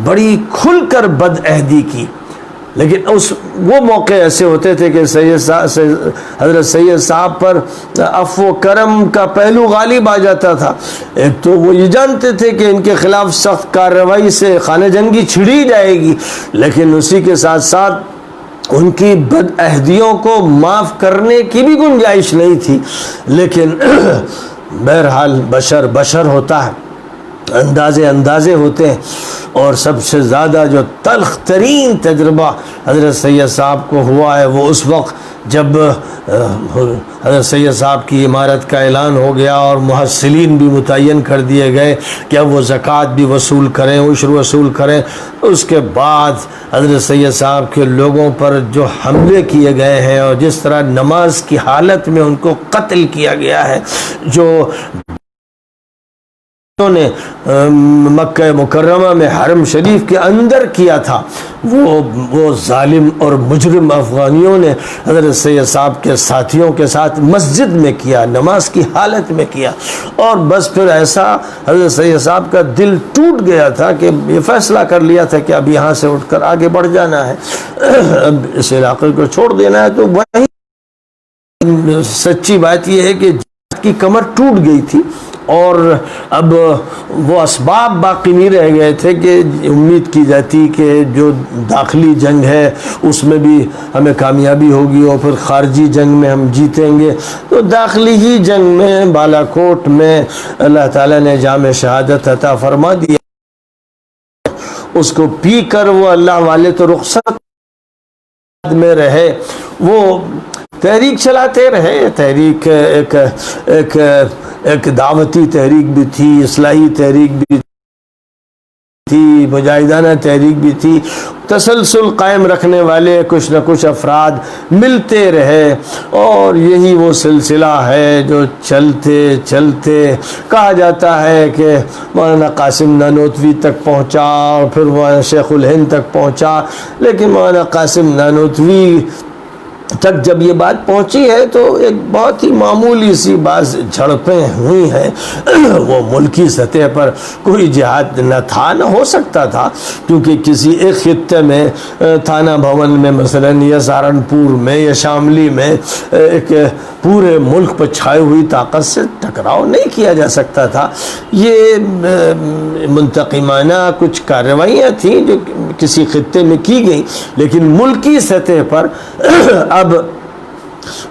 بڑی کھل کر بد عہدی کی، لیکن وہ موقع ایسے ہوتے تھے کہ حضرت سید صاحب پر عفو و کرم کا پہلو غالب آ جاتا تھا. ایک تو وہ یہ جانتے تھے کہ ان کے خلاف سخت کارروائی سے خانہ جنگی چھڑی جائے گی، لیکن اسی کے ساتھ ساتھ ان کی بد عہدیوں کو معاف کرنے کی بھی گنجائش نہیں تھی. لیکن بہرحال بشر ہوتا ہے، اندازے ہوتے ہیں، اور سب سے زیادہ جو تلخ ترین تجربہ حضرت سید صاحب کو ہوا ہے وہ اس وقت جب حضرت سید صاحب کی عمارت کا اعلان ہو گیا اور محصلین بھی متعین کر دیے گئے کہ اب وہ زکوٰۃ بھی وصول کریں، عشر وصول کریں. اس کے بعد حضرت سید صاحب کے لوگوں پر جو حملے کیے گئے ہیں اور جس طرح نماز کی حالت میں ان کو قتل کیا گیا ہے، جو نے مکہ مکرمہ میں حرم شریف کے اندر کیا تھا، وہ ظالم اور مجرم افغانیوں نے حضرت سید صاحب کے ساتھیوں کے ساتھ مسجد میں کیا، نماز کی حالت میں کیا. اور بس پھر ایسا حضرت سید صاحب کا دل ٹوٹ گیا تھا کہ یہ فیصلہ کر لیا تھا کہ اب یہاں سے اٹھ کر آگے بڑھ جانا ہے، اب اس علاقے کو چھوڑ دینا ہے. تو وہی سچی بات یہ ہے کہ جہاد کی کمر ٹوٹ گئی تھی اور اب وہ اسباب باقی نہیں رہ گئے تھے کہ امید کی جاتی کہ جو داخلی جنگ ہے اس میں بھی ہمیں کامیابی ہوگی اور پھر خارجی جنگ میں ہم جیتیں گے. تو داخلی ہی جنگ میں بالا کوٹ میں اللہ تعالیٰ نے جام شہادت عطا فرما دیا. اس کو پی کر وہ اللہ والے تو رخصت میں رہے، وہ تحریک چلاتے رہے. تحریک ایک دعوتی تحریک بھی تھی، اصلاحی تحریک بھی تھی، مجاہدانہ تحریک بھی تھی. تسلسل قائم رکھنے والے کچھ نہ کچھ افراد ملتے رہے اور یہی وہ سلسلہ ہے جو چلتے چلتے کہا جاتا ہے کہ مولانا قاسم نانوتوی تک پہنچا اور پھر مولانا شیخ الہند تک پہنچا. لیکن مولانا قاسم نانوتوی تک جب یہ بات پہنچی ہے تو ایک بہت ہی معمولی سی بعض جھڑپیں ہوئی ہیں. وہ ملکی سطح پر کوئی جہاد نہ تھا، نہ ہو سکتا تھا، کیونکہ کسی ایک خطے میں تھانہ بھون میں مثلا یا سہارنپور میں یا شاملی میں ایک پورے ملک پر چھائے ہوئی طاقت سے ٹکراؤ نہیں کیا جا سکتا تھا. یہ منتقمانہ کچھ کارروائیاں تھیں جو کسی خطے میں کی گئیں، لیکن ملکی سطح پر اب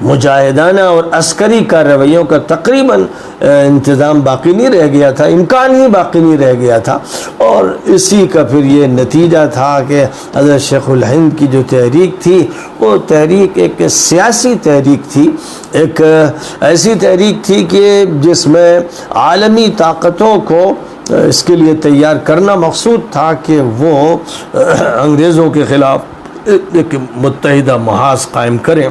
مجاہدانہ اور عسکری کارروائیوں کا تقریباً انتظام باقی نہیں رہ گیا تھا، امکان ہی باقی نہیں رہ گیا تھا. اور اسی کا پھر یہ نتیجہ تھا کہ حضرت شیخ الہند کی جو تحریک تھی وہ تحریک ایک سیاسی تحریک تھی، ایک ایسی تحریک تھی کہ جس میں عالمی طاقتوں کو اس کے لیے تیار کرنا مقصود تھا کہ وہ انگریزوں کے خلاف ایک متحدہ محاذ قائم کریں،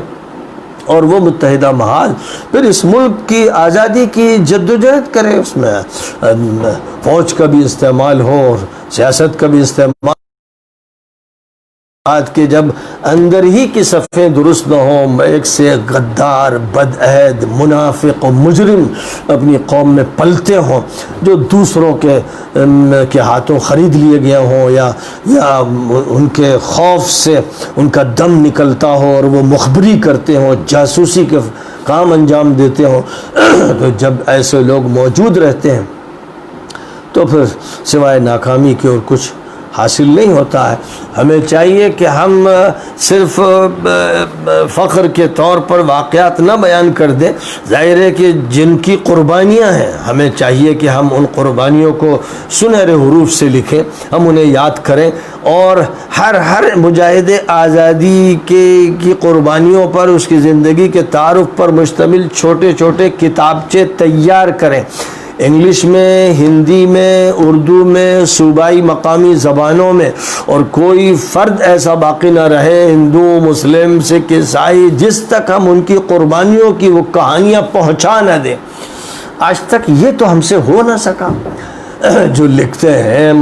اور وہ متحدہ محاذ پھر اس ملک کی آزادی کی جدوجہد کرے. اس میں فوج کا بھی استعمال ہو اور سیاست کا بھی استعمال، کہ جب اندر ہی کی صفیں درست نہ ہوں، ایک سے غدار، بدعہد، منافق و مجرم اپنی قوم میں پلتے ہوں جو دوسروں کے ہاتھوں خرید لیے گئے ہوں یا ان کے خوف سے ان کا دم نکلتا ہو اور وہ مخبری کرتے ہوں، جاسوسی کے کام انجام دیتے ہوں. تو جب ایسے لوگ موجود رہتے ہیں تو پھر سوائے ناکامی کے اور کچھ حاصل نہیں ہوتا ہے. ہمیں چاہیے کہ ہم صرف فخر کے طور پر واقعات نہ بیان کر دیں. ظاہر ہے کہ جن کی قربانیاں ہیں ہمیں چاہیے کہ ہم ان قربانیوں کو سنہرے حروف سے لکھیں، ہم انہیں یاد کریں، اور ہر مجاہد آزادی کی قربانیوں پر، اس کی زندگی کے تعارف پر مشتمل چھوٹے چھوٹے کتابچے تیار کریں. انگلش میں، ہندی میں، اردو میں، صوبائی مقامی زبانوں میں، اور کوئی فرد ایسا باقی نہ رہے، ہندو، مسلم، سکھ، عیسائی، جس تک ہم ان کی قربانیوں کی وہ کہانیاں پہنچا نہ دیں۔ آج تک یہ تو ہم سے ہو نہ سکا۔ جو لکھتے ہیں،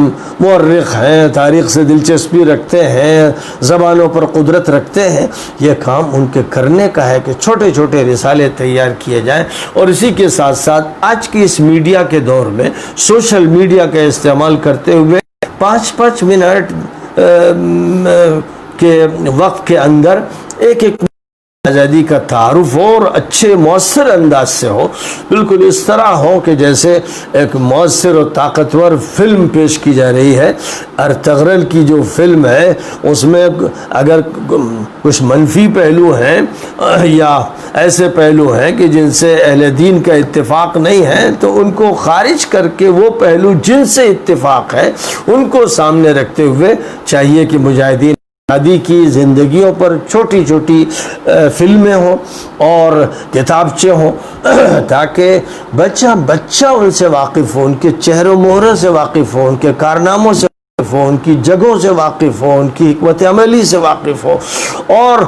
مورخ ہیں، تاریخ سے دلچسپی رکھتے ہیں، زبانوں پر قدرت رکھتے ہیں، یہ کام ان کے کرنے کا ہے کہ چھوٹے چھوٹے رسالے تیار کیے جائیں۔ اور اسی کے ساتھ ساتھ آج کی اس میڈیا کے دور میں سوشل میڈیا کا استعمال کرتے ہوئے 5-5 منٹ کے وقت کے اندر ایک آزادی کا تعارف ہو اور اچھے مؤثر انداز سے ہو، بالکل اس طرح ہو کہ جیسے ایک مؤثر اور طاقتور فلم پیش کی جا رہی ہے۔ ارطغرل کی جو فلم ہے اس میں اگر کچھ منفی پہلو ہیں یا ایسے پہلو ہیں کہ جن سے اہل دین کا اتفاق نہیں ہے، تو ان کو خارج کر کے وہ پہلو جن سے اتفاق ہے ان کو سامنے رکھتے ہوئے چاہیے کہ مجاہدین آزادی کی زندگیوں پر چھوٹی چھوٹی فلمیں ہوں اور کتابچے ہوں، تاکہ بچہ ان سے واقف ہو، ان کے چہروں مہروں سے واقف ہو، ان کے کارناموں سے واقف ہو، ان کی جگہوں سے واقف ہو، ان کی حکمت عملی سے واقف ہو۔ اور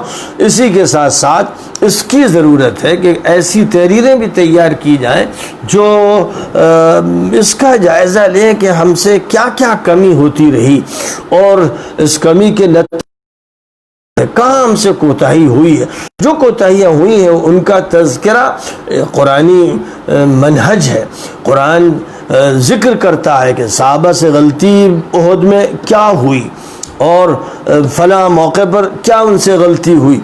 اسی کے ساتھ ساتھ اس کی ضرورت ہے کہ ایسی تحریریں بھی تیار کی جائیں جو اس کا جائزہ لیں کہ ہم سے کیا کیا کمی ہوتی رہی اور اس کمی کے نتیجے کہاں ہم سے کوتاہی ہوئی ہے۔ جو کوتاہیاں ہوئی ہیں ان کا تذکرہ قرآنی منہج ہے۔ قرآن ذکر کرتا ہے کہ صحابہ سے غلطی احد میں کیا ہوئی اور فلاں موقع پر کیا ان سے غلطی ہوئی۔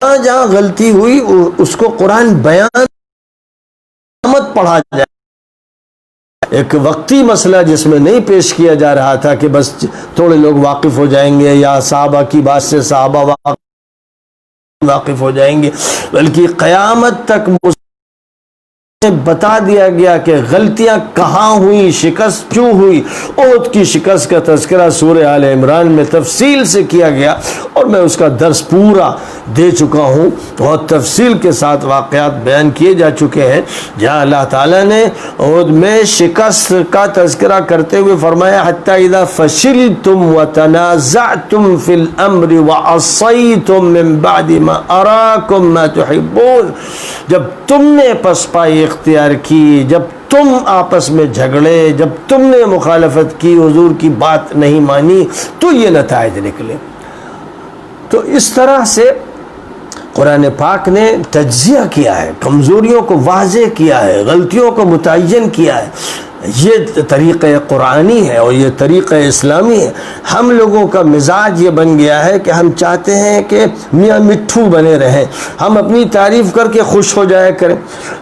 جہاں جہاں غلطی ہوئی اس کو قرآن بیان پڑھا جائے۔ ایک وقتی مسئلہ جس میں نہیں پیش کیا جا رہا تھا کہ بس تھوڑے لوگ واقف ہو جائیں گے یا صحابہ کی بات سے صحابہ واقف ہو جائیں گے، بلکہ قیامت تک بتا دیا گیا کہ غلطیاں کہاں ہوئی، شکست کیوں ہوئی۔ احد کی شکست کا تذکرہ سورہ آل عمران میں تفصیل سے کیا گیا اور میں اس کا درس پورا دے چکا ہوں، بہت تفصیل کے ساتھ واقعات بیان کیے جا چکے ہیں، جہاں اللہ تعالیٰ نے احد میں شکست کا تذکرہ کرتے ہوئے فرمایا حتی اذا فشلتم وتنازعتم فی الامر وعصیتم من بعد ما اراکم ما تحبون، جب تم نے پسپائی اختیار کی، جب تم آپس میں جھگڑے، جب تم نے مخالفت کی، حضور کی بات نہیں مانی، تو یہ نتائج نکلے۔ تو اس طرح سے قرآن پاک نے تجزیہ کیا ہے، کمزوریوں کو واضح کیا ہے، غلطیوں کو متعین کیا ہے۔ یہ طریقہ قرآنی ہے اور یہ طریقہ اسلامی ہے۔ ہم لوگوں کا مزاج یہ بن گیا ہے کہ ہم چاہتے ہیں کہ میاں مٹھو بنے رہیں، ہم اپنی تعریف کر کے خوش ہو جایا کریں۔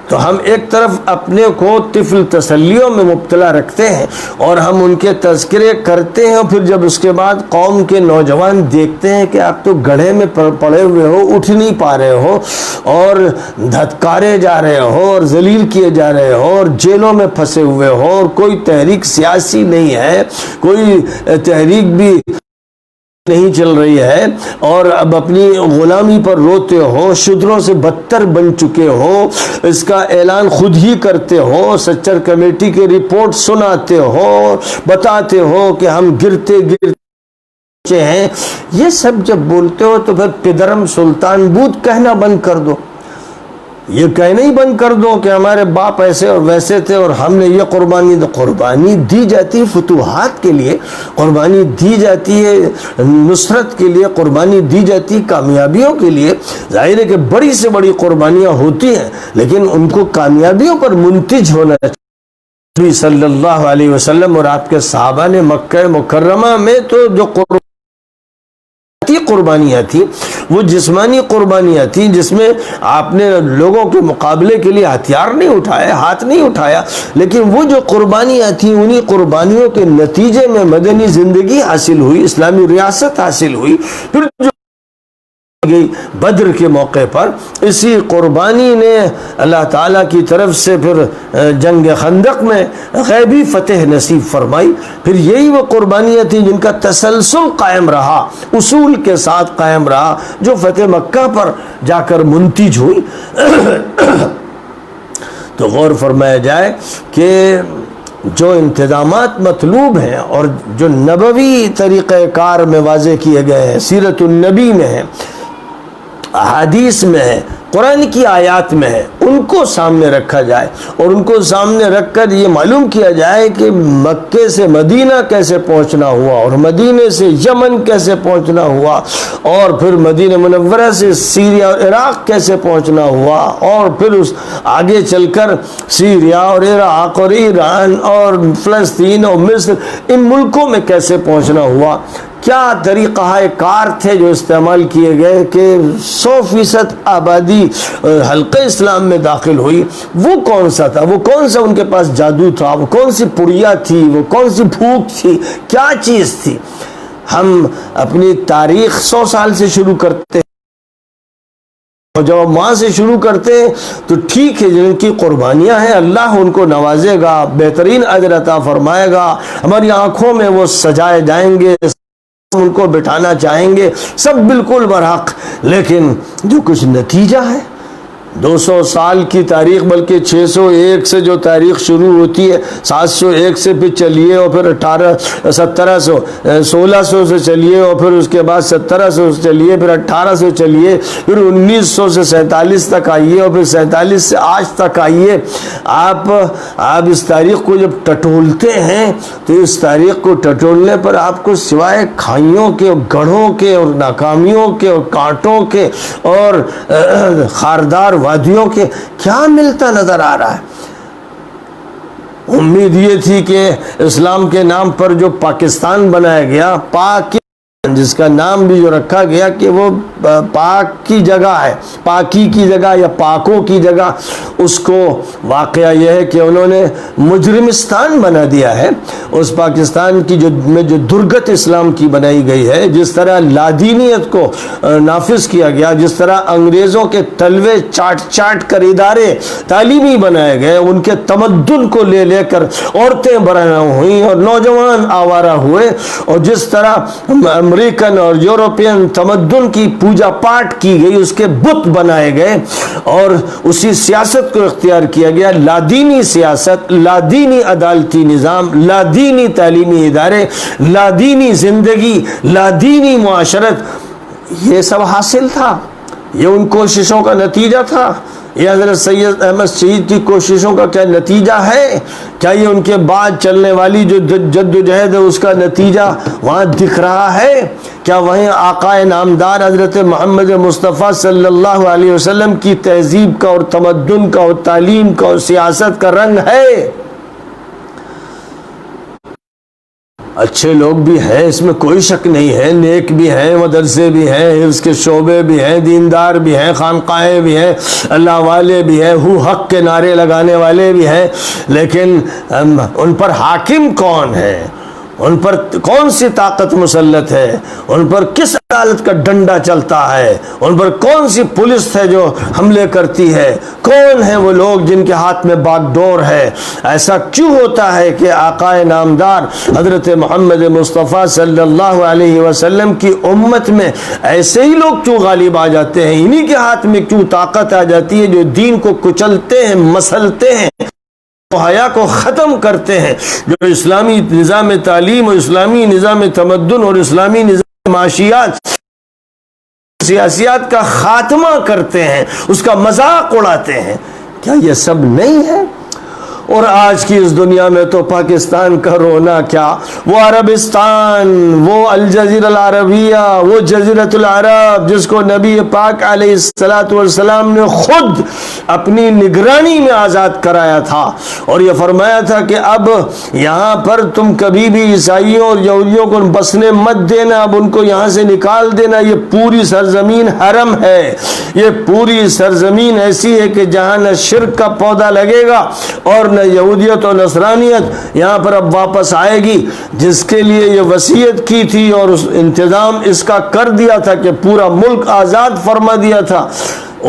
تو ہم ایک طرف اپنے کو طفل تسلیوں میں مبتلا رکھتے ہیں اور ہم ان کے تذکرے کرتے ہیں، پھر جب اس کے بعد قوم کے نوجوان دیکھتے ہیں کہ آپ تو گڑھے میں پڑے ہوئے ہو، اٹھ نہیں پا رہے ہو اور دھتکارے جا رہے ہو اور ذلیل کیے جا رہے ہو اور جیلوں میں پھنسے ہوئے ہو اور کوئی تحریک سیاسی نہیں ہے، کوئی تحریک بھی نہیں چل رہی ہے اور اب اپنی غلامی پر روتے ہو، شودروں سے بدتر بن چکے ہو، اس کا اعلان خود ہی کرتے ہو، سچر کمیٹی کی رپورٹ سناتے ہو، بتاتے ہو کہ ہم گرتے ہیں، یہ سب جب بولتے ہو تو پھر پدرم سلطان بود کہنا بند کر دو۔ یہ کہنا ہی بند کر دو کہ ہمارے باپ ایسے اور ویسے تھے اور ہم نے یہ قربانی دی جاتی ہے فتوحات کے لیے، قربانی دی جاتی ہے نصرت کے لیے، قربانی دی جاتی ہے کامیابیوں کے لیے۔ ظاہر ہے کہ بڑی سے بڑی قربانیاں ہوتی ہیں لیکن ان کو کامیابیوں پر منتج ہونا چاہیے۔ نبی صلی اللہ علیہ وسلم اور آپ کے صحابہ نے مکہ مکرمہ میں تو جو قربانیاں تھیں وہ جسمانی قربانیاں تھیں، جس میں آپ نے لوگوں کے مقابلے کے لیے ہتھیار نہیں اٹھائے، ہاتھ نہیں اٹھایا، لیکن وہ جو قربانیاں تھیں انہی قربانیوں کے نتیجے میں مدنی زندگی حاصل ہوئی، اسلامی ریاست حاصل ہوئی۔ پھر جو گئی بدر کے موقع پر اسی قربانی نے اللہ تعالیٰ کی طرف سے پھر جنگ خندق میں غیبی فتح نصیب فرمائی۔ پھر یہی وہ قربانیاں تھیں جن کا تسلسل قائم رہا، اصول کے ساتھ قائم رہا، جو فتح مکہ پر جا کر منتج ہوئی۔ تو غور فرمایا جائے کہ جو انتظامات مطلوب ہیں اور جو نبوی طریقہ کار میں واضح کیے گئے ہیں، سیرت النبی میں ہے، احادیث میں ہے، قرآن کی آیات میں ہے، ان کو سامنے رکھا جائے اور ان کو سامنے رکھ کر یہ معلوم کیا جائے کہ مکے سے مدینہ کیسے پہنچنا ہوا اور مدینے سے یمن کیسے پہنچنا ہوا اور پھر مدینہ منورہ سے سیریا اور عراق کیسے پہنچنا ہوا اور پھر اس آگے چل کر سیریا اور عراق اور ایران اور فلسطین اور مصر ان ملکوں میں کیسے پہنچنا ہوا، کیا طریقہ کار تھے جو استعمال کیے گئے کہ 100% آبادی حلقہ اسلام میں داخل ہوئی، وہ کون سا تھا، وہ کون سا ان کے پاس جادو تھا، وہ کون سی پڑیا تھی، وہ کون سی بھوک تھی، کیا چیز تھی۔ ہم اپنی تاریخ 100 سال سے شروع کرتے ہیں اور جب ہم وہاں سے شروع کرتے ہیں تو ٹھیک ہے، جن کی قربانیاں ہیں اللہ ان کو نوازے گا، بہترین اجر عطا فرمائے گا، ہماری آنکھوں میں وہ سجائے جائیں گے، ان کو بٹھانا چاہیں گے، سب بالکل برحق، لیکن جو کچھ نتیجہ ہے 200 سال کی تاریخ، بلکہ 601 سے جو تاریخ شروع ہوتی ہے، 701 سے پھر چلیے اور پھر 1600 سے چلیے اور پھر اس کے بعد 1700 سے چلیے، پھر 1800 چلیے، پھر 1900 سے 47 تک آئیے اور پھر 47 سے آج تک آئیے۔ آپ اس تاریخ کو جب ٹٹولتے ہیں تو اس تاریخ کو ٹٹولنے پر آپ کو سوائے کھائیوں کے اور گڑھوں کے اور ناکامیوں کے اور کانٹوں کے اور خاردار وادیوں کے کیا ملتا نظر آ رہا ہے؟ امید یہ تھی کہ اسلام کے نام پر جو پاکستان بنایا گیا، جس کا نام بھی جو رکھا گیا کہ وہ پاک کی جگہ ہے، پاکی کی جگہ یا پاکوں کی جگہ، اس کو واقعہ یہ ہے کہ انہوں نے مجرمستان بنا دیا ہے۔ اس پاکستان کی جو درگت اسلام کی بنائی گئی ہے، جس طرح لادینیت کو نافذ کیا گیا، جس طرح انگریزوں کے تلوے چاٹ کر ادارے تعلیمی بنائے گئے، ان کے تمدن کو لے کر عورتیں برہنہ ہوئیں اور نوجوان آوارہ ہوئے، اور جس طرح امریکن اور یورپین تمدن کی پوجا پاٹ کی گئی، اس کے بت بنائے گئے اور اسی سیاست کو اختیار کیا گیا، لادینی سیاست، لادینی عدالتی نظام، لادینی تعلیمی ادارے، لادینی زندگی، لادینی معاشرت، یہ سب حاصل تھا۔ یہ ان کوششوں کا نتیجہ تھا۔ یہ حضرت سید احمد شہید کی کوششوں کا کیا نتیجہ ہے؟ کیا یہ ان کے بعد چلنے والی جو جد و جہد ہے اس کا نتیجہ وہاں دکھ رہا ہے؟ کیا وہیں آقا نامدار حضرت محمد مصطفیٰ صلی اللہ علیہ وسلم کی تہذیب کا اور تمدن کا اور تعلیم کا اور سیاست کا رنگ ہے؟ اچھے لوگ بھی ہیں، اس میں کوئی شک نہیں ہے، نیک بھی ہیں، مدرسے بھی ہیں، حفظ کے شعبے بھی ہیں، دیندار بھی ہیں، خانقاہیں بھی ہیں، اللہ والے بھی ہیں، ہو حق کے نعرے لگانے والے بھی ہیں، لیکن ان پر حاکم کون ہے؟ ان پر کون سی طاقت مسلط ہے؟ ان پر کس عدالت کا ڈنڈا چلتا ہے؟ ان پر کون سی پولیس ہے جو حملے کرتی ہے؟ کون ہیں وہ لوگ جن کے ہاتھ میں باغ ڈور ہے؟ ایسا کیوں ہوتا ہے کہ آقا نامدار حضرت محمد مصطفیٰ صلی اللہ علیہ وسلم کی امت میں ایسے ہی لوگ کیوں غالب آ جاتے ہیں؟ انہی کے ہاتھ میں کیوں طاقت آ جاتی ہے جو دین کو کچلتے ہیں، مسلتے ہیں، حیا کو ختم کرتے ہیں، جو اسلامی نظام تعلیم اور اسلامی نظام تمدن اور اسلامی نظام معاشیات سیاسیات کا خاتمہ کرتے ہیں، اس کا مذاق اڑاتے ہیں؟ کیا یہ سب نہیں ہے؟ اور آج کی اس دنیا میں تو پاکستان کا رونا کیا، وہ عربستان، وہ الجزیرہ العربیہ، وہ جزیرۃ العرب جس کو نبی پاک علیہ السلام نے خود اپنی نگرانی میں آزاد کرایا تھا اور یہ فرمایا تھا کہ اب یہاں پر تم کبھی بھی عیسائیوں اور یہودیوں کو بسنے مت دینا، اب ان کو یہاں سے نکال دینا، یہ پوری سرزمین حرم ہے، یہ پوری سرزمین ایسی ہے کہ جہاں نہ شرک کا پودا لگے گا اور یہودیت و نصرانیت یہاں پر اب واپس آئے گی، جس کے لیے یہ وصیت کی تھی اور اس انتظام اس کا کر دیا تھا کہ پورا ملک آزاد فرما دیا تھا۔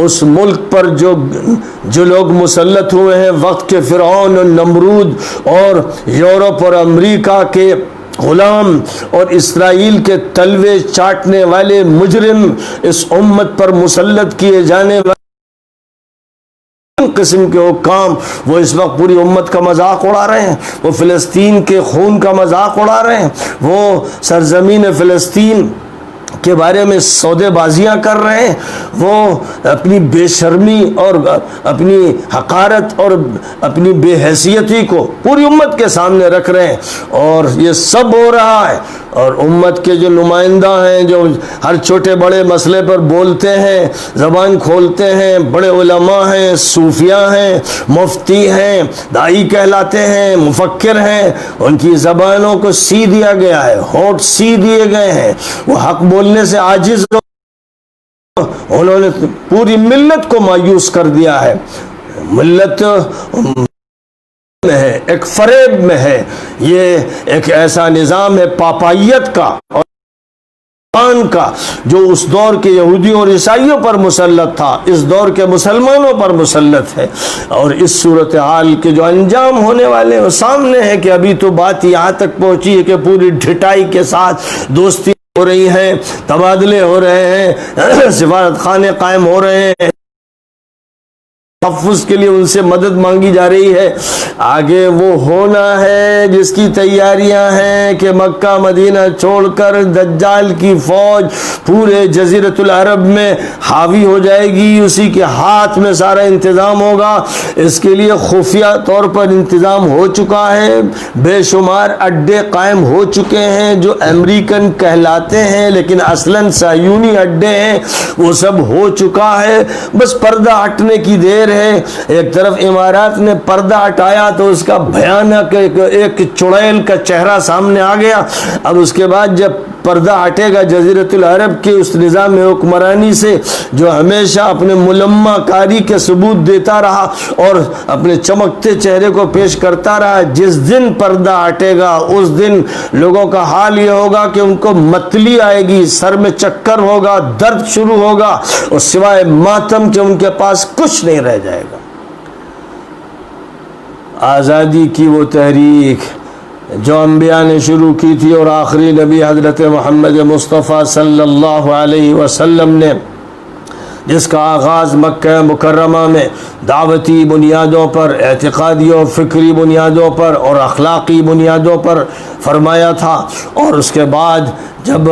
اس ملک پر جو لوگ مسلط ہوئے ہیں، وقت کے فرعون اور نمرود اور یورپ اور امریکہ کے غلام اور اسرائیل کے تلوے چاٹنے والے مجرم، اس امت پر مسلط کیے جانے والے قسم کے حکام وہ اس وقت پوری امت کا مذاق اڑا رہے ہیں، وہ فلسطین کے خون کا مذاق اڑا رہے ہیں، وہ سرزمین فلسطین کے بارے میں سودے بازیاں کر رہے ہیں، وہ اپنی بے شرمی اور اپنی حقارت اور اپنی بے حیثیتی کو پوری امت کے سامنے رکھ رہے ہیں، اور یہ سب ہو رہا ہے۔ اور امت کے جو نمائندہ ہیں، جو ہر چھوٹے بڑے مسئلے پر بولتے ہیں، زبان کھولتے ہیں، بڑے علماء ہیں، صوفیاء ہیں، مفتی ہیں، داعی کہلاتے ہیں، مفکر ہیں، ان کی زبانوں کو سی دیا گیا ہے، ہونٹ سی دیے گئے ہیں، وہ حق بولنے سے عاجز ہو، انہوں نے پوری ملت کو مایوس کر دیا ہے۔ ملت میں ہے، ایک فریب میں ہے، یہ ایک ایسا نظام ہے پاپائیت کا اور کا جو اس دور کے یہودیوں اور عیسائیوں پر مسلط تھا، اس دور کے مسلمانوں پر مسلط ہے۔ اور اس صورتحال کے جو انجام ہونے والے ہیں وہ سامنے ہے کہ ابھی تو بات یہاں تک پہنچی ہے کہ پوری ڈھٹائی کے ساتھ دوستی ہو رہی ہیں، تبادلے ہو رہے ہیں، سفارت خانے قائم ہو رہے ہیں، تحفظ کے لیے ان سے مدد مانگی جا رہی ہے۔ آگے وہ ہونا ہے جس کی تیاریاں ہیں کہ مکہ مدینہ چھوڑ کر دجال کی فوج پورے جزیرۃ العرب میں حاوی ہو جائے گی، اسی کے ہاتھ میں سارا انتظام ہوگا۔ اس کے لیے خفیہ طور پر انتظام ہو چکا ہے، بے شمار اڈے قائم ہو چکے ہیں جو امریکن کہلاتے ہیں لیکن اصلاً صہیونی اڈے ہیں، وہ سب ہو چکا ہے، بس پردہ ہٹنے کی دیر ہے۔ ایک طرف امارات نے پردہ ہٹایا تو اس کا بھیانک ایک چڑیل کا چہرہ سامنے آ گیا۔ اب اس کے بعد جب پردہ ہٹے گا جزیرۃ العرب کے اس نظام حکمرانی سے جو ہمیشہ اپنے ملمہ کاری کے ثبوت دیتا رہا اور اپنے چمکتے چہرے کو پیش کرتا رہا، جس دن پردہ ہٹے گا اس دن لوگوں کا حال یہ ہوگا کہ ان کو متلی آئے گی، سر میں چکر ہوگا، درد شروع ہوگا، اور سوائے ماتم کے ان کے پاس کچھ نہیں رہ جائے گا۔ آزادی کی وہ تحریک جو انبیاء نے شروع کی تھی اور آخری نبی حضرت محمد مصطفیٰ صلی اللہ علیہ وسلم نے، جس کا آغاز مکہ مکرمہ میں دعوتی بنیادوں پر، اعتقادی و فکری بنیادوں پر اور اخلاقی بنیادوں پر فرمایا تھا، اور اس کے بعد جب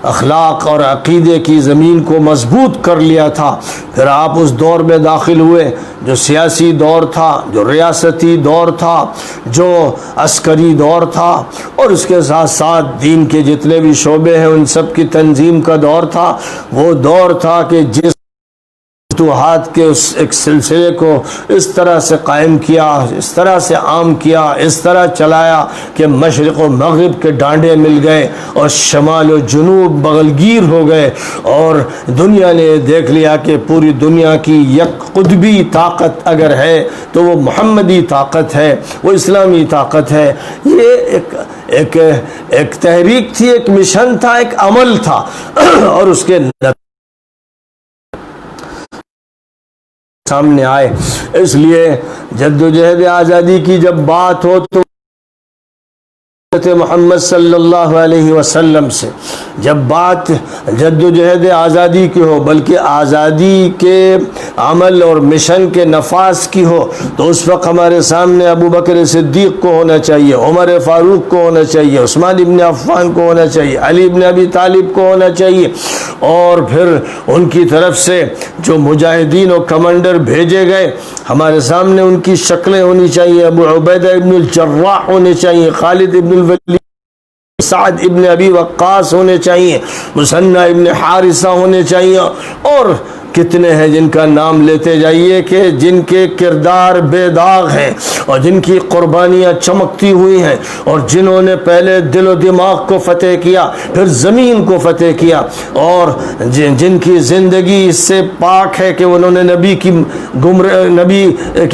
اخلاق اور عقیدے کی زمین کو مضبوط کر لیا تھا، پھر آپ اس دور میں داخل ہوئے جو سیاسی دور تھا، جو ریاستی دور تھا، جو عسکری دور تھا، اور اس کے ساتھ ساتھ دین کے جتنے بھی شعبے ہیں ان سب کی تنظیم کا دور تھا۔ وہ دور تھا کہ جس فتوحات کے اس ایک سلسلے کو اس طرح سے قائم کیا، اس طرح سے عام کیا، اس طرح چلایا کہ مشرق و مغرب کے ڈانڈے مل گئے اور شمال و جنوب بغلگیر ہو گئے، اور دنیا نے دیکھ لیا کہ پوری دنیا کی یک قطبی طاقت اگر ہے تو وہ محمدی طاقت ہے، وہ اسلامی طاقت ہے۔ یہ ایک تحریک تھی، ایک مشن تھا، ایک عمل تھا، اور اس کے سامنے آئے۔ اس لیے جدوجہد آزادی کی جب بات ہو تو محمد صلی اللہ علیہ وسلم سے جب بات جدوجہد آزادی کی ہو، بلکہ آزادی کے عمل اور مشن کے نفاذ کی ہو، تو اس وقت ہمارے سامنے ابو بکر صدیق کو ہونا چاہیے، عمر فاروق کو ہونا چاہیے، عثمان ابن عفان کو ہونا چاہیے، علی ابن ابی طالب کو ہونا چاہیے، اور پھر ان کی طرف سے جو مجاہدین اور کمانڈر بھیجے گئے ہمارے سامنے ان کی شکلیں ہونی چاہیے، ابو عبیدہ ابن الجراح ہونے چاہیے، خالد ابن الولید، سعد ابن ابی وقاص ہونے چاہیے، مثنى ابن حارثہ ہونے چاہیے، اور کتنے ہیں جن کا نام لیتے جائیے کہ جن کے کردار بے داغ ہیں اور جن کی قربانیاں چمکتی ہوئی ہیں، اور جنہوں نے پہلے دل و دماغ کو فتح کیا، پھر زمین کو فتح کیا، اور جن کی زندگی اس سے پاک ہے کہ انہوں نے نبی کی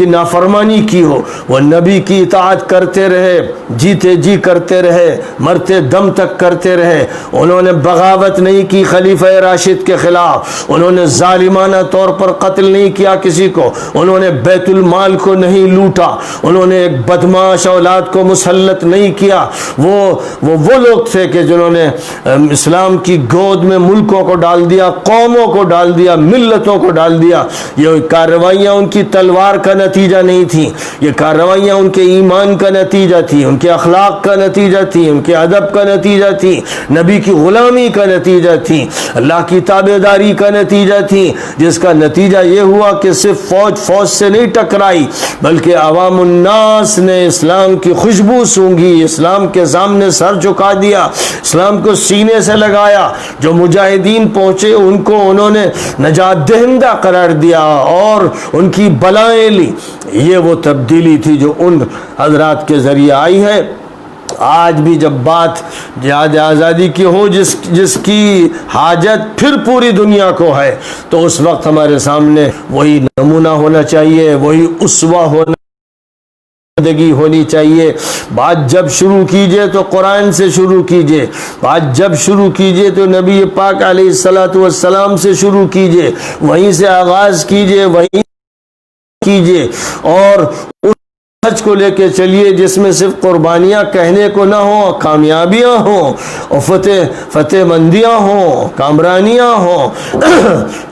نافرمانی کی ہو، وہ نبی کی اطاعت کرتے رہے، جیتے جی کرتے رہے، مرتے دم تک کرتے رہے، انہوں نے بغاوت نہیں کی خلیفہ راشد کے خلاف، انہوں نے ظالم ظالمانہ طور پر قتل نہیں کیا کسی کو، انہوں نے بیت المال کو نہیں لوٹا، انہوں نے ایک بدماش اولاد کو مسلط نہیں کیا۔ وہ لوگ تھے کہ جنہوں نے اسلام کی گود میں ملکوں کو ڈال دیا، قوموں کو ڈال دیا، ملتوں کو ڈال دیا۔ یہ کارروائیاں ان کی تلوار کا نتیجہ نہیں تھیں، یہ کارروائیاں ان کے ایمان کا نتیجہ تھی، ان کے اخلاق کا نتیجہ تھی، ان کے ادب کا نتیجہ تھی، نبی کی غلامی کا نتیجہ تھی، اللہ کی تابعداری کا نتیجہ تھی، جس کا نتیجہ یہ ہوا کہ صرف فوج سے نہیں ٹکرائی، بلکہ عوام الناس نے اسلام کی خوشبو سونگھی، اسلام کے سامنے سر جھکا دیا، اسلام کو سینے سے لگایا۔ جو مجاہدین پہنچے ان کو انہوں نے نجات دہندہ قرار دیا اور ان کی بلائیں لی۔ یہ وہ تبدیلی تھی جو ان حضرات کے ذریعے آئی ہے۔ آج بھی جب بات جہاد آزادی کی ہو، جس کی حاجت پھر پوری دنیا کو ہے، تو اس وقت ہمارے سامنے وہی نمونہ ہونا چاہیے، وہی اسوہ ہونی چاہیے۔ بات جب شروع کیجئے تو قرآن سے شروع کیجئے، بات جب شروع کیجئے تو نبی پاک علیہ السلام سے شروع کیجئے، وہیں سے آغاز کیجئے، وہیں کیجئے، اور سچ کو لے کے چلیے جس میں صرف قربانیاں کہنے کو نہ ہوں، کامیابیاں ہوں اور فتح مندیاں ہوں، کامرانیاں ہوں۔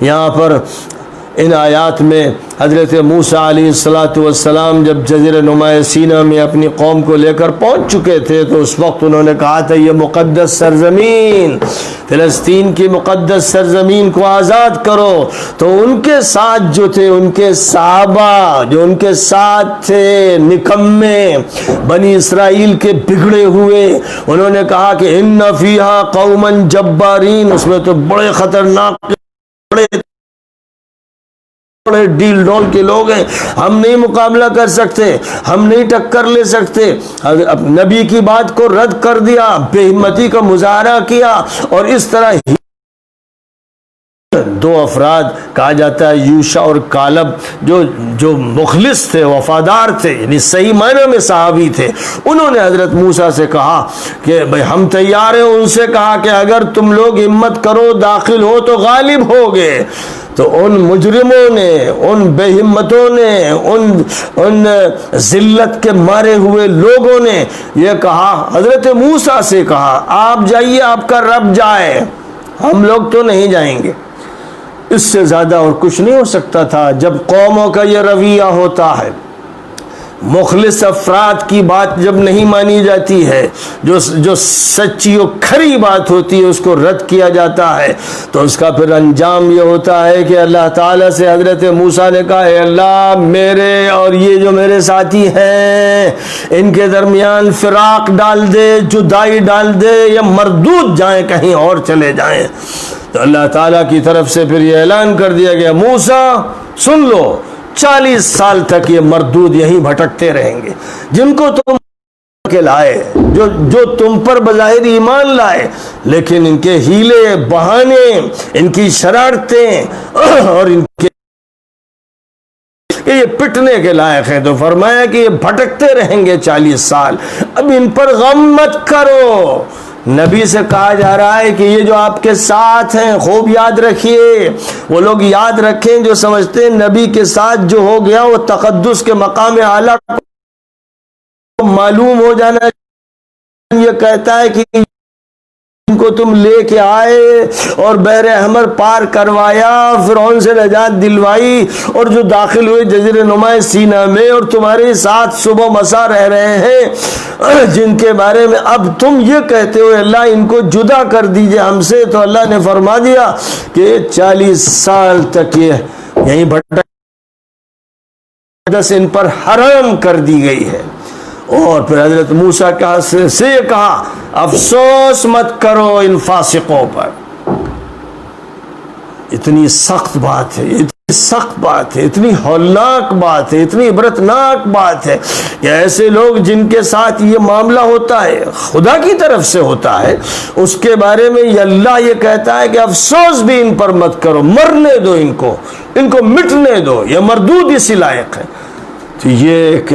یہاں پر ان آیات میں حضرت موسیٰ علیہ السلام جب جزیرہ نما سینا میں اپنی قوم کو لے کر پہنچ چکے تھے تو اس وقت انہوں نے کہا تھا یہ مقدس سرزمین، فلسطین کی مقدس سرزمین کو آزاد کرو۔ تو ان کے ساتھ جو تھے، ان کے صحابہ جو ان کے ساتھ تھے، نکمے بنی اسرائیل کے بگڑے ہوئے، انہوں نے کہا کہ ان فیہا قوما جبارین، اس میں تو بڑے خطرناک، بڑے ڈیل ڈول کے لوگ ہیں، ہم نہیں مقابلہ کر سکتے، ہم نہیں ٹکر لے سکتے۔ نبی کی بات کو رد کر دیا، بے ہمتی کا مظاہرہ کیا، اور اس طرح دو افراد کہا جاتا ہے یوشع اور کالب جو مخلص تھے، وفادار تھے، یعنی صحیح معنی میں صحابی تھے، انہوں نے حضرت موسیٰ سے کہا کہ بھئی ہم تیار ہیں۔ ان سے کہا کہ اگر تم لوگ ہمت کرو، داخل ہو تو غالب ہوگے۔ تو ان مجرموں نے، ان بے ہمتوں نے، ان ذلت کے مارے ہوئے لوگوں نے یہ کہا، حضرت موسیٰ سے کہا آپ جائیے، آپ کا رب جائے، ہم لوگ تو نہیں جائیں گے۔ اس سے زیادہ اور کچھ نہیں ہو سکتا تھا۔ جب قوموں کا یہ رویہ ہوتا ہے، مخلص افراد کی بات جب نہیں مانی جاتی ہے، جو سچی و کھری بات ہوتی ہے اس کو رد کیا جاتا ہے، تو اس کا پھر انجام یہ ہوتا ہے کہ اللہ تعالیٰ سے حضرت موسیٰ نے کہا اے اللہ، میرے اور یہ جو میرے ساتھی ہیں ان کے درمیان فراق ڈال دے، جدائی ڈال دے، یا مردود جائیں، کہیں اور چلے جائیں۔ تو اللہ تعالیٰ کی طرف سے پھر یہ اعلان کر دیا گیا موسیٰ سن لو، 40 سال تک یہ مردود یہیں بھٹکتے رہیں گے، جن کو تم کے لائے، جو تم پر بظاہر ایمان لائے، لیکن ان کے ہیلے بہانے، ان کی شرارتیں اور ان کے کہ یہ پٹنے کے لائق ہے، تو فرمایا کہ یہ بھٹکتے رہیں گے 40 سال، اب ان پر غم مت کرو۔ نبی سے کہا جا رہا ہے کہ یہ جو آپ کے ساتھ ہیں خوب یاد رکھیے، وہ لوگ یاد رکھیں جو سمجھتے ہیں نبی کے ساتھ جو ہو گیا وہ تقدس کے مقام اعلیٰ کو معلوم ہو جانا، یہ کہتا ہے کہ ان کو تم لے کے آئے اور بحر احمر پار کروایا، فرعون سے نجات دلوائی، اور جو داخل ہوئے جزیرہ نما سینا میں اور تمہارے ساتھ صبح مسا رہ رہے ہیں، جن کے بارے میں اب تم یہ کہتے ہو اللہ ان کو جدا کر دیجئے ہم سے، تو اللہ نے فرما دیا کہ 40 سال تک یہ یہیں بھٹک ان پر حرام کر دی گئی ہے۔ اور پھر حضرت موسیٰ سے کہا افسوس مت کرو ان فاسقوں پر۔ اتنی سخت بات ہے، اتنی سخت بات ہے، اتنی ہولناک بات ہے، اتنی عبرتناک بات ہے کہ ایسے لوگ جن کے ساتھ یہ معاملہ ہوتا ہے، خدا کی طرف سے ہوتا ہے، اس کے بارے میں اللہ یہ کہتا ہے کہ افسوس بھی ان پر مت کرو، مرنے دو ان کو مٹنے دو، یہ مردود اسی لائق ہے۔ تو یہ ایک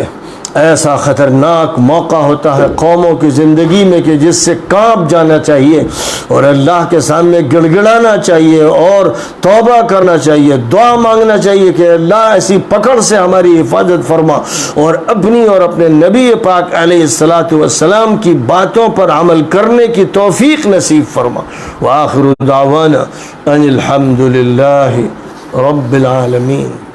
ایسا خطرناک موقع ہوتا ہے قوموں کی زندگی میں کہ جس سے کانپ جانا چاہیے اور اللہ کے سامنے گڑ گڑانا چاہیے اور توبہ کرنا چاہیے، دعا مانگنا چاہیے کہ اللہ ایسی پکڑ سے ہماری حفاظت فرما اور اپنی اور اپنے نبی پاک علیہ الصلاۃ والسلام کی باتوں پر عمل کرنے کی توفیق نصیب فرما۔ وآخر دعوانا ان الحمد للہ رب العالمین۔